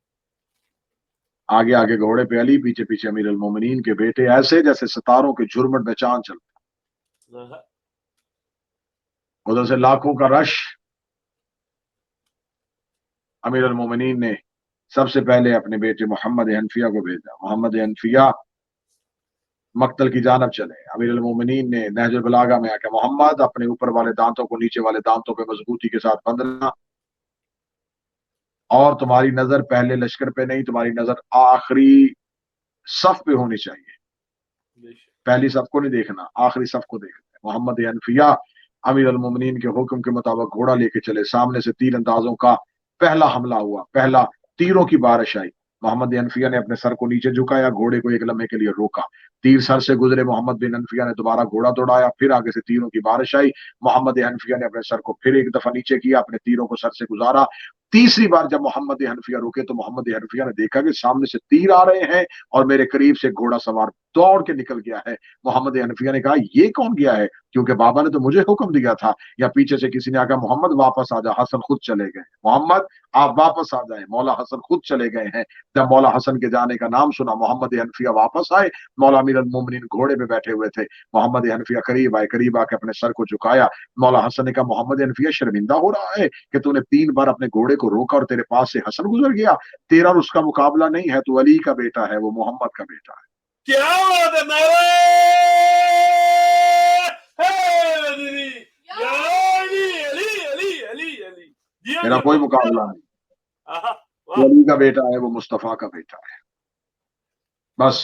Speaker 1: आगे आगे घोड़े पे अली, पीछे पीछे अमीर अल मोमिनीन के बेटे, ऐसे जैसे सितारों के झुरमुट में चांद चलता।
Speaker 2: आहा,
Speaker 1: उधर से लाखों का रश। अमीर अल मोमिनीन ने सबसे पहले अपने बेटे मोहम्मद हनफिया को भेजा। मोहम्मद हनफिया मक्तल की जानब चले। अमीर अल मोमिनीन ने नहजुल बलागा में आके, मोहम्मद अपने ऊपर वाले दांतों को नीचे वाले दांतों पे मजबूती के साथ बंधना, और तुम्हारी नजर पहले लश्कर पे नहीं, तुम्हारी नजर आखिरी सफ पे होनी चाहिए।
Speaker 2: बेशक,
Speaker 1: पहली सफ को नहीं देखना, आखिरी सफ को देखना है। मोहम्मद हनफिया अमीर अल मोमिनीन के हुक्म के मुताबिक घोड़ा लेके चले। सामने से तीर अंदाजों का पहला हमला हुआ, पहला तीरों की बारिश आई। मोहम्मद हनफिया ने अपने सर को नीचे झुकाया, घोड़े को एक लम्हे के लिए रोका। तीर सर से गुजरे, मोहम्मद बिन हनफिया ने दोबारा घोड़ा दौड़ाया, फिर आगे से तीरों की बारिश आई। मोहम्मद हनफिया ने अपने सर को फिर एक दफा नीचे किया, अपने तीरों को सर से गुजारा। तीसरी बार जब मोहम्मद हनफिया रुके तो मोहम्मद हनफिया ने देखा कि सामने से तीर आ रहे हैं और मेरे करीब से घोड़ा सवार दौड़ के निकल गया है। मोहम्मद हनफिया ने कहा, ये कौन गया है, क्योंकि बाबा ने तो मुझे हुक्म दिया था। या पीछे से किसी ने आकर, मोहम्मद वापस आ जा, हसन खुद चले गए। मोहम्मद आप वापस आ जाए, मौला हसन खुद चले गए हैं। जब मौला हसन के जाने का नाम सुना, मोहम्मद हनफिया वापस आए। मौला अमीर अल मोमिनीन घोड़े पे बैठे हुए थे। मोहम्मद हनफिया करीब आए, करीब आके अपने सर को झुकाया। मौला हसन ने कहा, मोहम्मद हनफिया शर्मिंदा हो रहा है कि तूने 3 बार अपने घोड़े को रोका और तेरे पास से हसन गुजर गया। तेरा और उसका मुकाबला नहीं है, तू अली का बेटा है, वो मोहम्मद का बेटा है।
Speaker 2: क्या बात है, नारे हैदरी, या अली अली अली अली अली, जियो
Speaker 1: मेरा
Speaker 2: जियो,
Speaker 1: कोई मुकाबला नहीं,
Speaker 2: आहा,
Speaker 1: वो
Speaker 2: वाह,
Speaker 1: अली का बेटा है, वो मुस्तफा का बेटा है। बस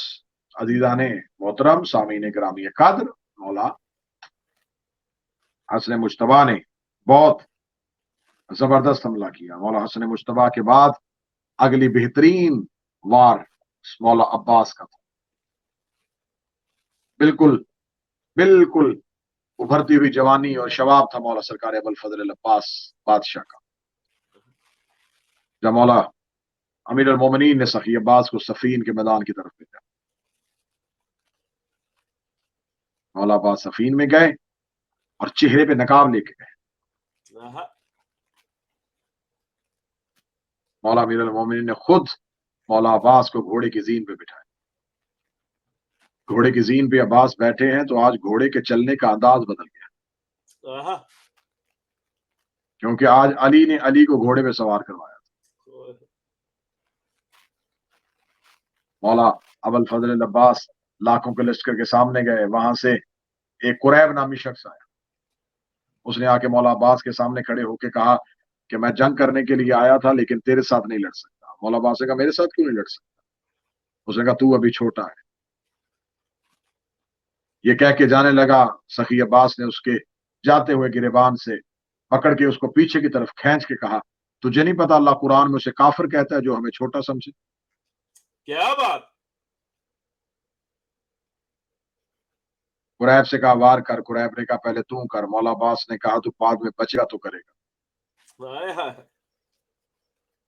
Speaker 1: अजीजाने मोहतरम, सामीन गिरामी कद्र, मौला हसन मुश्तबा ने बहुत जबरदस्त हमला किया। मौला हसन मुश्तबा के बाद अगली बेहतरीन वार मौला अब्बास का था। बिल्कुल बिल्कुल उभरती हुई जवानी और शबाब था मौला सरकार अबुल फजल अब्बास बादशाह का। जब मौला अमीर अल मोमिनीन ने सखी अब्बास को सफीन के मैदान की तरफ भेजा, मौला अब्बास सफीन में गए और चेहरे पे नकाब लेके गए।
Speaker 2: आहा,
Speaker 1: मौला अमीर अल मोमिनीन ने खुद मौला अब्बास को घोड़े की जीन पे बिठाया। घोड़े की जीन पे अब्बास बैठे हैं तो आज घोड़े के चलने का अंदाज बदल गया,
Speaker 2: आहा,
Speaker 1: क्योंकि आज अली ने अली को घोड़े पे सवार करवाया। मौला अबुल फजल अब्बास लाखों के लश्कर के सामने गए। वहां से एक कुरैब नामी शख्स आया। उसने आके मौला अब्बास के सामने खड़े होकर कहा कि मैं जंग करने के लिए आया था, लेकिन तेरे साथ नहीं लड़ सकता। मौला अब्बास ने कहा, मेरे साथ क्यों नहीं लड़ सकता? उसने कहा, तू अभी छोटा है। ये कह के जाने लगा। सखी अब्बास ने उसके जाते हुए गिरेबान से पकड़ के उसको पीछे की तरफ खींच के कहा, तुझे नहीं पता अल्लाह कुरान में उसे काफिर कहता है जो हमें छोटा समझे?
Speaker 2: क्या बात,
Speaker 1: कुरैब से कहा, वार कर। कुरैब ने कहा, पहले तू कर। मौला अब्बास ने कहा, तू बाद में बचेगा तो करेगा।
Speaker 2: हाय हाय,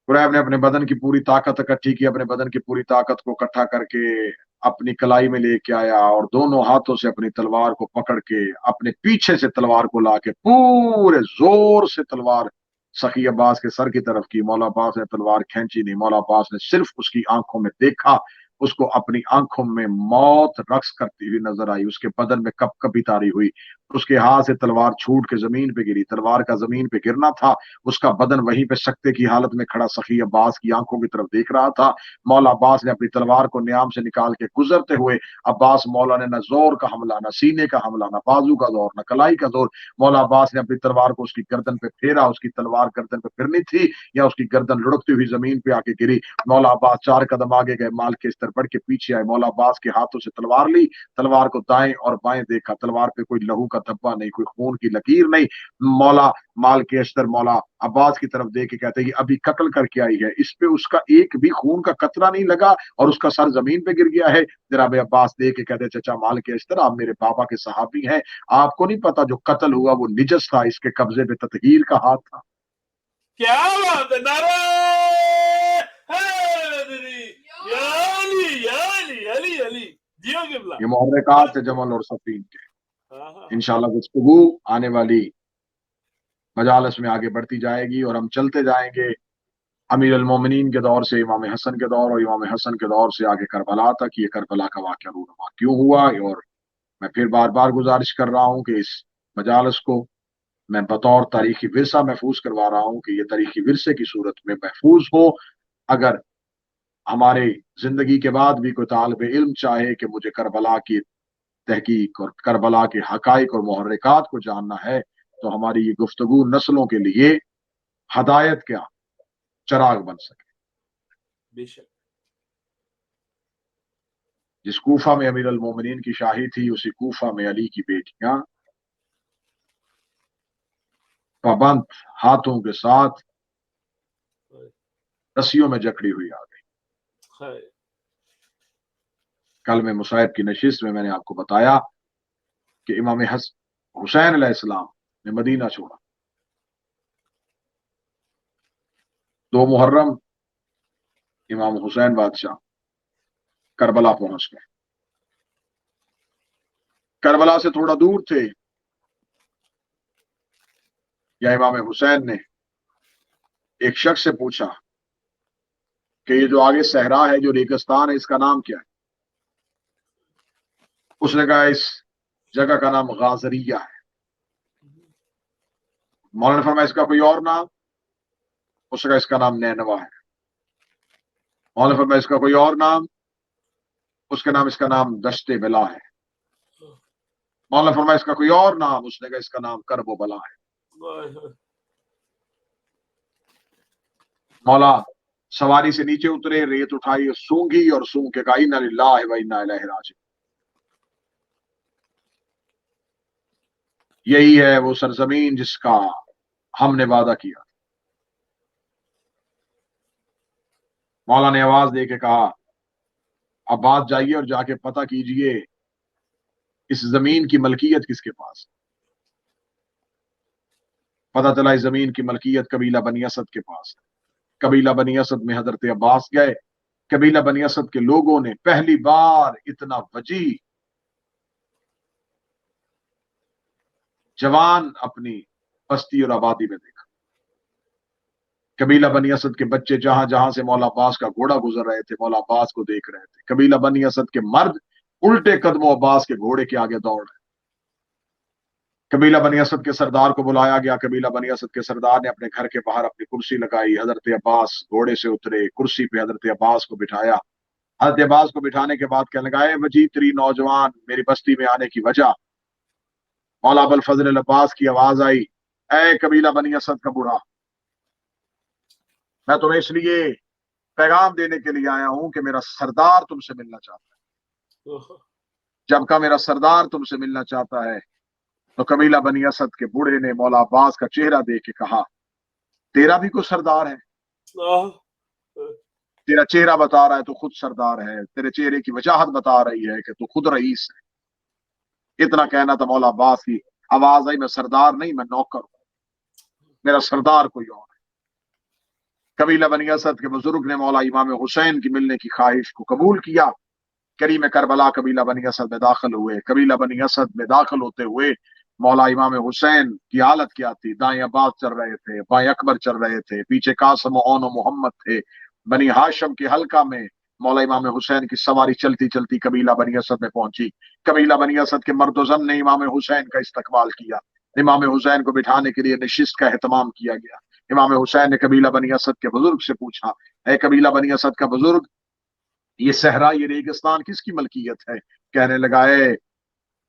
Speaker 1: कुरैब ने अपने बदन की पूरी ताकत इकट्ठी की, अपने बदन की पूरी ताकत को इकट्ठा करके अपनी कलाई में लेके आया और दोनों हाथों से अपनी तलवार को पकड़ के अपने पीछे से तलवार को लाके पूरे जोर से तलवार सखी अब्बास के सर की तरफ की। मौला अब्बास ने तलवार खींची नहीं, मौला अब्बास ने सिर्फ उसकी आंखों में देखा। उसको अपनी आंखों में मौत रक्स करती हुई नजर आई, उसके बदन में कपकपी तारी हुई। उसके हाथ से तलवार छूट के जमीन पे गिरी। तलवार का जमीन पे गिरना था, उसका बदन वहीं पे सकते की हालत में खड़ा सखी अब्बास की आंखों की तरफ देख रहा था। मौला अब्बास ने अपनी तलवार को न्याम से निकाल के गुजरते हुए अब्बास मौला ने न जोर का हमला, न सीने का हमला, न बाजू का जोर, न कलाई का जोर, मौला अब्बास ने अपनी तलवार को उसकी गर्दन पे फेरा। उसकी तलवार गर्दन पे फिरनी थी या उसकी गर्दन लुढ़कती हुई जमीन पे आके गिरी। मौला अब्बास 4 कदम आगे गए, माल के स्तर बढ़ के पीछे आए। मौला अब्बास के हाथों से तलवार ली, तलवार को दाएं और बाएं देखा, तलवार पे कोई लहू का धब्बा नहीं, कोई खून की लकीर नहीं। मौला माल के अस्तर मौला अब्बास की तरफ देख के कहते हैं कि अभी कत्ल करके आई है, इस पे उसका एक भी खून का कतरा नहीं लगा और उसका सर जमीन पे गिर गया है। जनाब अब्बास देख के कहते, चचा माल के अस्तर, आप मेरे पापा के सहाबी हैं, आपको नहीं पता जो कत्ल हुआ वो निजस था, इसके कब्जे पे तत्हीर का हाथ था।
Speaker 2: क्या बात है, नारे हैदरी, या अली या अली अली अली, जियो किबला।
Speaker 1: ये मुहर्रिकात है जमल और सफीन के।
Speaker 2: हाँ।
Speaker 1: इंशाअल्लाह गुफ्तगू आने वाली मजालस में आगे बढ़ती जाएगी और हम चलते जाएंगे अमीर अल मोमिनीन के दौर से इमाम हसन के दौर और इमाम हसन के दौर से आगे करबला तक। ये करबला का वाक़या रूनुमा क्यों हुआ, और मैं फिर बार बार गुजारिश कर रहा हूँ कि इस मजालस को मैं बतौर तारीखी विरसा महफूज करवा रहा हूँ कि ये तारीखी विरसे की सूरत में महफूज हो। अगर हमारे जिंदगी के बाद भी कोई तालिब इल्म चाहे कि मुझे करबला की तहकीक और करबला के हकाइक और मुहर्रिकात को जानना है, तो हमारी ये गुफ्तगू नस्लों के लिए हदायत क्या चराग बन सके।
Speaker 2: बेशक।
Speaker 1: जिस कूफा में अमीर अल मोमिनीन की शाही थी, उसी कूफा में अली की बेटियां पाबंद हाथों के साथ रस्सियों में जकड़ी हुई आ गई। कल में मुसाहिब की नशिस्त में मैंने आपको बताया कि इमाम हुसैन अलैहिस्सलाम ने मदीना छोड़ा। 2 मुहर्रम इमाम हुसैन बादशाह करबला पहुंच गए। करबला से थोड़ा दूर थे, या इमाम हुसैन ने एक शख्स से पूछा कि ये जो आगे सहरा है, जो रेगिस्तान है, इसका नाम क्या है? उसने कहा इस जगह का नाम गाजरिया है। मौलाना ने फरमाया इसका कोई और नाम? उसने कहा इसका नाम नैनवा है। मौलाना ने फरमाया इसका कोई और नाम? इसका नाम दश्ते बिला है। मौलाना ने फरमाया इसका कोई और नाम? उसने कहा इसका नाम करबो बला है। मौला सवारी से नीचे उतरे, रेत उठाई, सूंघी और सूंघ के कहा इन्ना लिल्लाहि व इन्ना इलैहि राजिऊन। यही है वो सरजमीन जिसका हमने वादा किया। मौला ने आवाज दे के कहा अब बात जाइए और जाके पता कीजिए इस जमीन की मलकियत किसके पास। पता चला इस जमीन की मलकियत कबीला बनी असद के पास है। कबीला बनी असद में हजरत अब्बास गए। कबीला बनी असद के लोगों ने पहली बार इतना वजी जवान अपनी बस्ती और आबादी में देखा। कबीला बनी असद के बच्चे जहां जहां से मौला अब्बास का घोड़ा गुजर रहे थे, मौला अब्बास को देख रहे थे। कबीला बनी असद के मर्द उल्टे कदमों अब्बास के घोड़े के आगे दौड़ रहे। कबीला बनी असद के सरदार को बुलाया गया। कबीला बनी असद के सरदार ने अपने घर के बाहर अपनी कुर्सी लगाई। हजरत अब्बास घोड़े से उतरे, कुर्सी पे हजरत अब्बास को बिठाया। हजरत अब्बास को बिठाने के बाद कहने लगा वजी तेरी नौजवान मेरी बस्ती में आने की वजह। मौला अबुल फजल अब्बास की आवाज आई, ऐ कबीला बनी असद का बूढ़ा, मैं तुम्हें इसलिए पैगाम देने के लिए आया हूं कि मेरा सरदार तुमसे मिलना चाहता है। जब का मेरा सरदार तुमसे मिलना चाहता है, तो कबीला बनी असद के बूढ़े ने मौला अब्बास का चेहरा देख के कहा तेरा भी कोई सरदार है? तेरा चेहरा बता रहा है तू खुद सरदार है, तेरे चेहरे की वजाहत बता रही है कि तू खुद रईस है। इतना कहना था मौला अब्बास की आवाज आई, मैं सरदार नहीं, मैं नौकर हूं, मेरा सरदार कोई और है। कबीला बनी असद के बुजुर्ग ने मौला इमाम हुसैन की मिलने की ख्वाहिश को कबूल किया। करीम करबला कबीला बनी असद में दाखिल हुए। कबीला बनी असद में दाखिल होते हुए मौला इमाम हुसैन की हालत क्या थी? दाएं अब्बास चल रहे थे, बाएं अकबर चल रहे थे, पीछे कासम ओन मोहम्मद थे। बनी हाशम के हल्का में मौला इमाम हुसैन की सवारी चलती चलती कबीला बनी असद में पहुंची। कबीला बनी असद के मर्दोजन ने इमाम हुसैन का इस्तकबाल किया। इमाम हुसैन को बिठाने के लिए नशिस्त का एहतमाम किया गया। इमाम हुसैन ने कबीला बनी असद के बुजुर्ग से पूछा, ए कबीला बनी असद का बुजुर्ग, ये सहरा, ये रेगिस्तान किसकी मलकियत है? कहने लगा, ए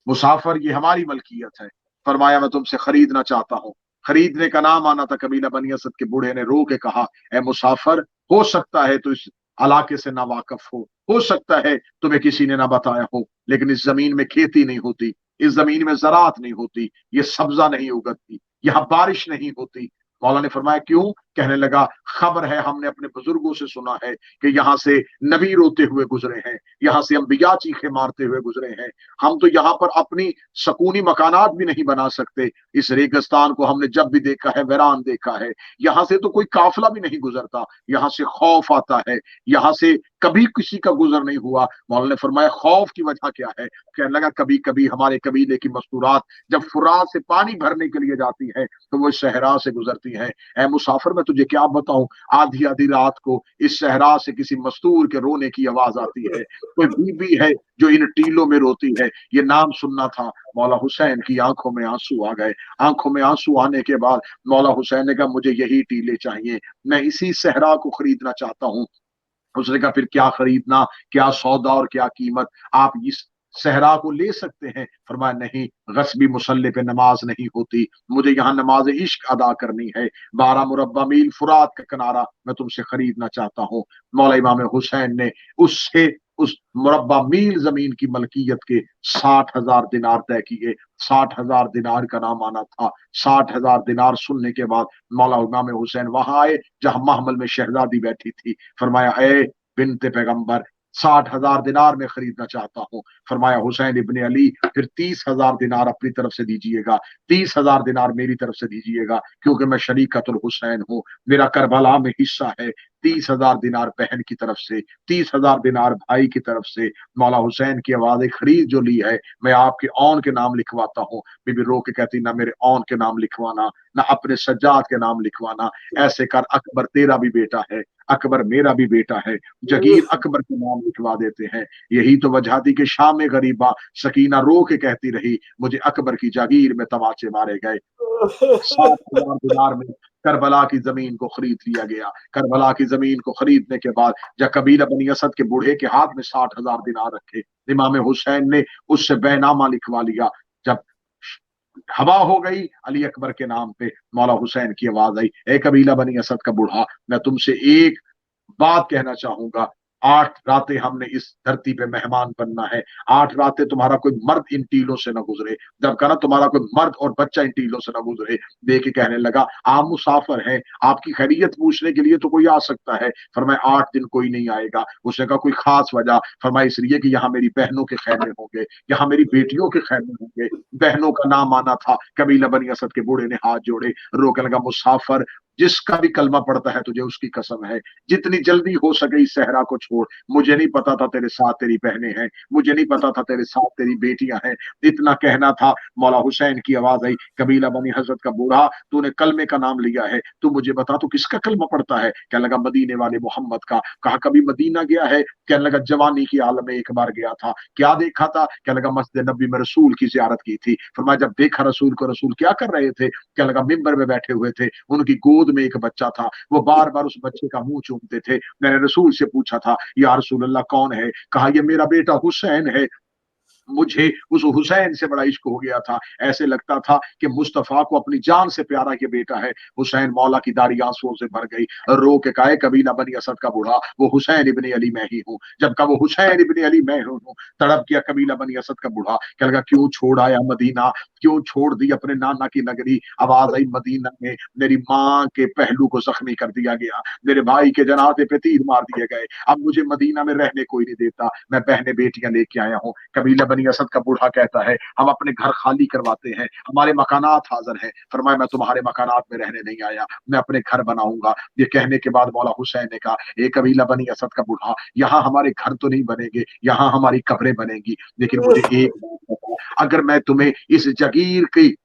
Speaker 1: मुसाफिर, ये हमारी मलकियत है। फरमाया, मैं तुमसे खरीदना चाहता हूँ। खरीदने का नाम आना था। कबीला बनी असद के बूढ़े ने रो के कहा, ए मुसाफिर, हो सकता है तो इस इलाके से ना वाकिफ हो सकता है तुम्हें किसी ने ना बताया हो, लेकिन इस जमीन में खेती नहीं होती, इस जमीन में ज़राअत नहीं होती, ये सब्जा नहीं उगती, यहाँ बारिश नहीं होती। मौला ने फरमाया, क्यों? कहने लगा, खबर है, हमने अपने बुजुर्गों से सुना है कि यहाँ से नबी रोते हुए गुजरे हैं, यहाँ से अंबिया चीखे मारते हुए गुजरे हैं। हम तो यहाँ पर अपनी सकूनी मकानात भी नहीं बना सकते। इस रेगिस्तान को हमने जब भी देखा है वीरान देखा है। यहाँ से तो कोई काफिला भी नहीं गुजरता, यहाँ से खौफ आता है, यहाँ से कभी किसी का गुजर नहीं हुआ। मौला ने फरमाया, खौफ की वजह क्या है? कहने लगा, कभी कभी हमारे कबीले की मस्तूरात जब फुरात से पानी भरने के लिए जाती है तो वो सहरा से गुजरती है। ऐ मुसाफिर, मैं तुझे क्या बताऊं, आधी आधी रात को इस सहरा से किसी मस्तूर के रोने की आवाज आती है। कोई बीबी है जो इन टीलों में रोती है, ये नाम सुनना था। मौला हुसैन की आंखों में आंसू आ गए। आंखों में आंसू आने के बाद मौला हुसैन ने कहा, मुझे यही टीले चाहिए, मैं इसी सहरा को खरीदना चाहता हूँ। उसने कहा, फिर क्या खरीदना, क्या सौदा और क्या कीमत? आप इस सहरा को ले सकते हैं। फरमाया, नहीं, गस्बी मुसल्ले पे नमाज नहीं होती, मुझे यहाँ नमाज इश्क अदा करनी है। 12 मुरब्बा मील फुरात का किनारा मैं तुमसे खरीदना चाहता हूँ। मौला इमाम हुसैन ने उससे उस मुरब्बा मील जमीन की मलकियत के 60,000 दिनार तय किए। 60,000 दिनार का नाम आना था। 60,000 दिनार सुनने के बाद मौला इमाम हुसैन वहां आए जहां महमल में शहजादी बैठी थी। फरमाया, ए बिनते पैगंबर, 60,000 दिनार में खरीदना चाहता हूँ। फरमाया, हुसैन इब्ने अली, फिर 30,000 दिनार अपनी तरफ से दीजिएगा, 30,000 दिनार मेरी तरफ से दीजिएगा, क्योंकि मैं शरीकतुल हुसैन हूँ, मेरा करबला में हिस्सा है। 30,000 दिनार बहन की तरफ से, 30,000 दिनार भाई की तरफ से। मौला हुसैन की आवाज खरीद जो ली है, मैं आपके औन के नाम लिखवाता हूँ। बीबी रो के कहती, ना मेरे औन के नाम लिखवाना, ना अपने सज्जाद के नाम लिखवाना। ऐसे कर, अकबर तेरा भी बेटा है, अकबर मेरा भी बेटा है, जगीर अकबर के नाम लिखवा देते हैं। यही तो वजह थी कि शाम में गरीबा सकीना रो के कहती रही, मुझे अकबर की जागीर में तमाचे मारे गए। 60,000 दिनार में करबला की जमीन को खरीद लिया गया। करबला की जमीन को खरीदने के बाद जब कबीला बनी असद के बूढ़े के हाथ में 60,000 दिनार रखे, इमाम हुसैन ने उससे बैनामा लिखवा लिया। जब हवा हो गई अली अकबर के नाम पे, मौला हुसैन की आवाज आई, ए कबीला बनी असद का बूढ़ा, मैं तुमसे एक बात कहना चाहूंगा। 8 रातें हमने इस धरती पे मेहमान बनना है। 8 रातें तुम्हारा कोई मर्द इन टीलों से न गुजरे। जब कहा तुम्हारा कोई मर्द और बच्चा इन टीलों से न गुजरे। देख के कहने लगा, आप मुसाफिर हैं, आपकी खैरियत पूछने के लिए तो कोई आ सकता है। फरमाया, 8 दिन कोई नहीं आएगा। उसने कहा, कोई खास वजह? फरमाया, इसलिए कि यहाँ मेरी बहनों के खैमे होंगे, यहाँ मेरी बेटियों के खैमे होंगे। बहनों का नाम आना था। कबीला बनी असद के बूढ़े ने हाथ जोड़े, रोकने लगा, मुसाफिर, जिसका भी कलमा पड़ता है तुझे उसकी कसम है, जितनी जल्दी हो सके इस सहरा को छोड़। मुझे नहीं पता था तेरे साथ तेरी बहनें हैं, मुझे नहीं पता था तेरे साथ तेरी बेटियां हैं। इतना कहना था। मौला हुसैन की आवाज आई, कबीला बनी हजरत का बूढ़ा, तूने कलमे का नाम लिया है, तू मुझे बता तू किसका कलमा पड़ता है? कहने लगा, मदीने वाले मोहम्मद का। कहा, कभी मदीना गया है? कहने लगा, जवानी की आलम में एक बार गया था। क्या देखा था? कहने लगा, मस्जिद नबी में रसूल की जियारत की थी। फरमाया, जब देखा रसूल को, रसूल क्या कर रहे थे? कहने लगा, मिंबर में बैठे हुए थे, उनकी गोद में एक बच्चा था, वो बार बार उस बच्चे का मुंह चूमते थे। मैंने रसूल से पूछा था, या रसूल अल्लाह कौन है? कहा, ये मेरा बेटा हुसैन है। मुझे उस हुसैन से बड़ा इश्क हो गया था, ऐसे लगता था कि मुस्तफा को अपनी जान से प्यारा ये बेटा है। हुसैन, मौला की दाढ़ी आंसुओं से भर गई। रो के कहा, कबीला बनी असद का बूढ़ा, वो हुसैन इब्ने अली मैं ही हूँ। जब कहा वो हुसैन इब्ने अली मैं हूँ, तड़प गया कबीला बनी असद का बूढ़ा। क्या लगा, क्यों छोड़ आया मदीना, क्यों छोड़ दी अपने नाना की नगरी? आवाज आई, मदीना में मेरी माँ के पहलू को जख्मी कर दिया गया, मेरे भाई के जनाजे पे तीर मार दिए गए, अब मुझे मदीना में रहने कोई नहीं देता, मैं बहने बेटियां लेके आया हूँ। कबीला बनी असद का बूढ़ा कहता है, हम अपने घर खाली करवाते हैं, हमारे मकानात हाजिर हैं। फरमाया, मैं तुम्हारे मकानात में रहने नहीं आया, मैं अपने घर बनाऊंगा। ये कहने के बाद मौला हुसैन ने कहा, एक कबीला बनी असद का बूढ़ा, यहाँ हमारे घर तो नहीं बनेंगे, यहाँ हमारी कब्रें बनेंगी, लेकिन मुझे एक बात बता, अगर मैं तुम्हें इस जगीर की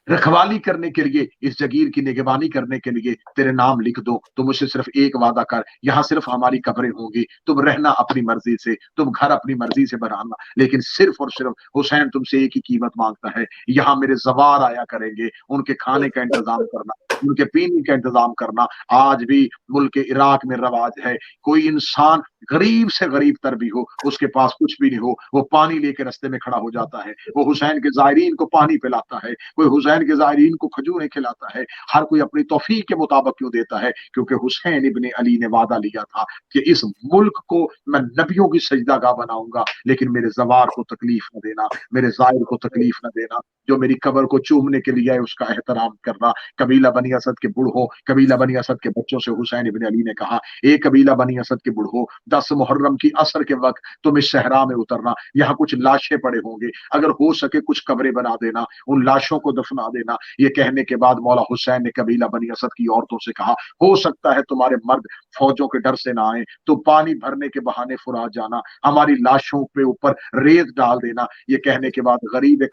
Speaker 1: रखवाली करने के लिए, इस जगीर की निगरानी करने के लिए तेरे नाम लिख दो। तो मुझसे सिर्फ एक वादा कर, यहाँ सिर्फ हमारी कब्रें होंगी, तुम रहना अपनी मर्जी से, तुम घर अपनी मर्जी से बनाना, लेकिन सिर्फ और सिर्फ हुसैन तुमसे एक ही कीमत मांगता है, यहाँ मेरे जवार आया करेंगे, उनके खाने का इंतजाम करना, उनके पीने का इंतजाम करना। आज भी मुल्क इराक में रवाज है, कोई इंसान गरीब से गरीब तर भी हो, उसके पास कुछ भी नहीं हो, वो पानी लेके रास्ते में खड़ा हो जाता है, वो हुसैन के जायरीन को पानी पिलाता है, कोई हुसैन के जायरीन को खजूरें खिलाता है। हर कोई अपनी तौफीक के मुताबिक क्यों देता है? क्योंकि हुसैन इब्ने अली ने वादा लिया था कि इस मुल्क को मैं नबियों की सजदागाह बनाऊंगा, लेकिन मेरे जवार को तकलीफ न देना, मेरे जायर को तकलीफ न देना, जो मेरी कब्र को चूमने के लिए आए उसका एहतराम करना। कबीला बनी असद के बुढ़ो, कबीला बनी असद के बच्चों से हुसैन इब्ने अली ने कहा, एक कबीला बनी असद के बुढ़ो, 10 मुहर्रम की असर के वक्त तुम इस सहरा में उतरना, यहाँ कुछ लाशें पड़े होंगे, अगर हो सके कुछ कब्रें बना देना, उन लाशों को दफना देना। ये कहने के बाद मौला हुसैन ने कबीला बनी असद की औरतों से कहा, हो सकता है तुम्हारे मर्द फौजों के डर से ना आए, तो पानी भरने के बहाने फुरात जाना, हमारी लाशों पे ऊपर रेत डाल देना। ये कहने के बाद गरीब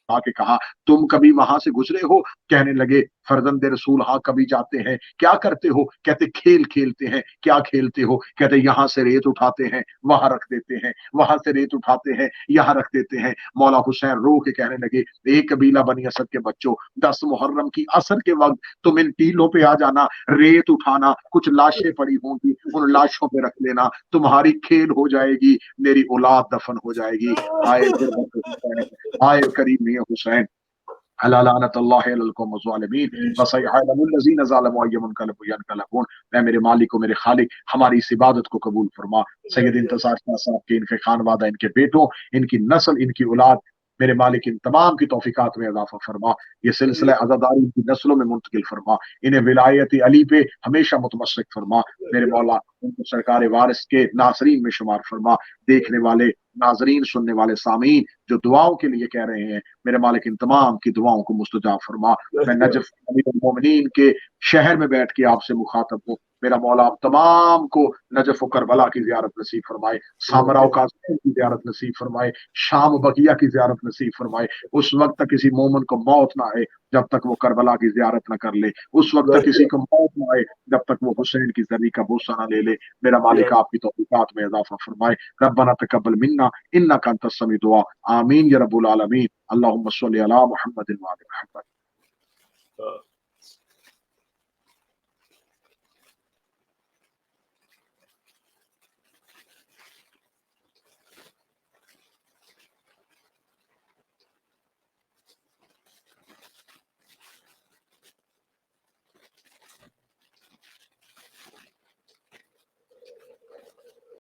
Speaker 1: आके कहा, तुम कभी वहां से गुजरे हो? कहने लगे, फरजंदे रसूल हाँ कभी जाते हैं। क्या करते हो? कहते खेल खेलते हैं। क्या खेलते हो? कहते यहाँ से रेत उठाते हैं, वहां रख देते हैं, वहां से रेत उठाते हैं, यहाँ रख देते हैं। मौला हुसैन रो के कहने लगे, एक कबीला बनी असद के बच्चों, 10 मुहर्रम की असर के वक्त तुम इन टीलों पे आ जाना, रेत उठाना, कुछ लाशें पड़ी होंगी, उन लाशों पे रख लेना, तुम्हारी खेल हो जाएगी, मेरी औलाद दफन हो जाएगी। आए हुसैन, आए करीम हुसैन, अला लानतुल्लाहि अलल कौम ज़ालिमीन व सयअलमुल लज़ीना ज़लमू अय्युम मुनक़लिबुन यनक़लिबून। ऐ मेरे मालिक, मेरे खालिक, हमारी इस इबादत को कबूल फरमा। सैयद इंतज़ार शाह साहब के, इनके खानवादा, इनके बेटों, इनकी नस्ल, इनकी औलाद, मेरे मालिक इन तमाम की तौफीकात में इजाफा फरमा, ये सिलसिला अज़ादारी इनकी नस्लों में मुंतकिल फरमा, इन्हें विलायत अली पे हमेशा मुतमस्सिक फरमा। मेरे मौला उनको सरकार वारिस के नाज़रीन में शुमार फरमा। देखने वाले नाजरीन, सुनने वाले सामीन जो दुआओं के लिए कह रहे हैं, मेरे मालिक इन तमाम की दुआओं को मुस्तजाब फरमा। मैं नजफ अमीरुल मोमिनीन के शहर में बैठ के आपसे मुखातब हूँ, मेरा मौला आप तमाम को नजफ व करबला की जियारत नसीब फरमाए, सामरा काज़िम की जियारत नसीब फरमाए, शाम बगिया की जियारत नसीब फरमाए। उस वक्त तक किसी मोमिन को मौत ना आए जब तक वो करबला की जियारत न कर ले, उस वक्त तक किसी को मौत ना आए जब तक वो हुसैन की जरी का बोसा न ले ले। मेरा मालिक आपकी तौफीकात में इजाफा फरमाए। रब्बना तकब्बल मिन्ना इन्नका अंतस समीउद दुआ। आमीन या रब्बुल आलमीन। अल्लाहुम्मा सल्लि अला मुहम्मदिन व आलि मुहम्मद।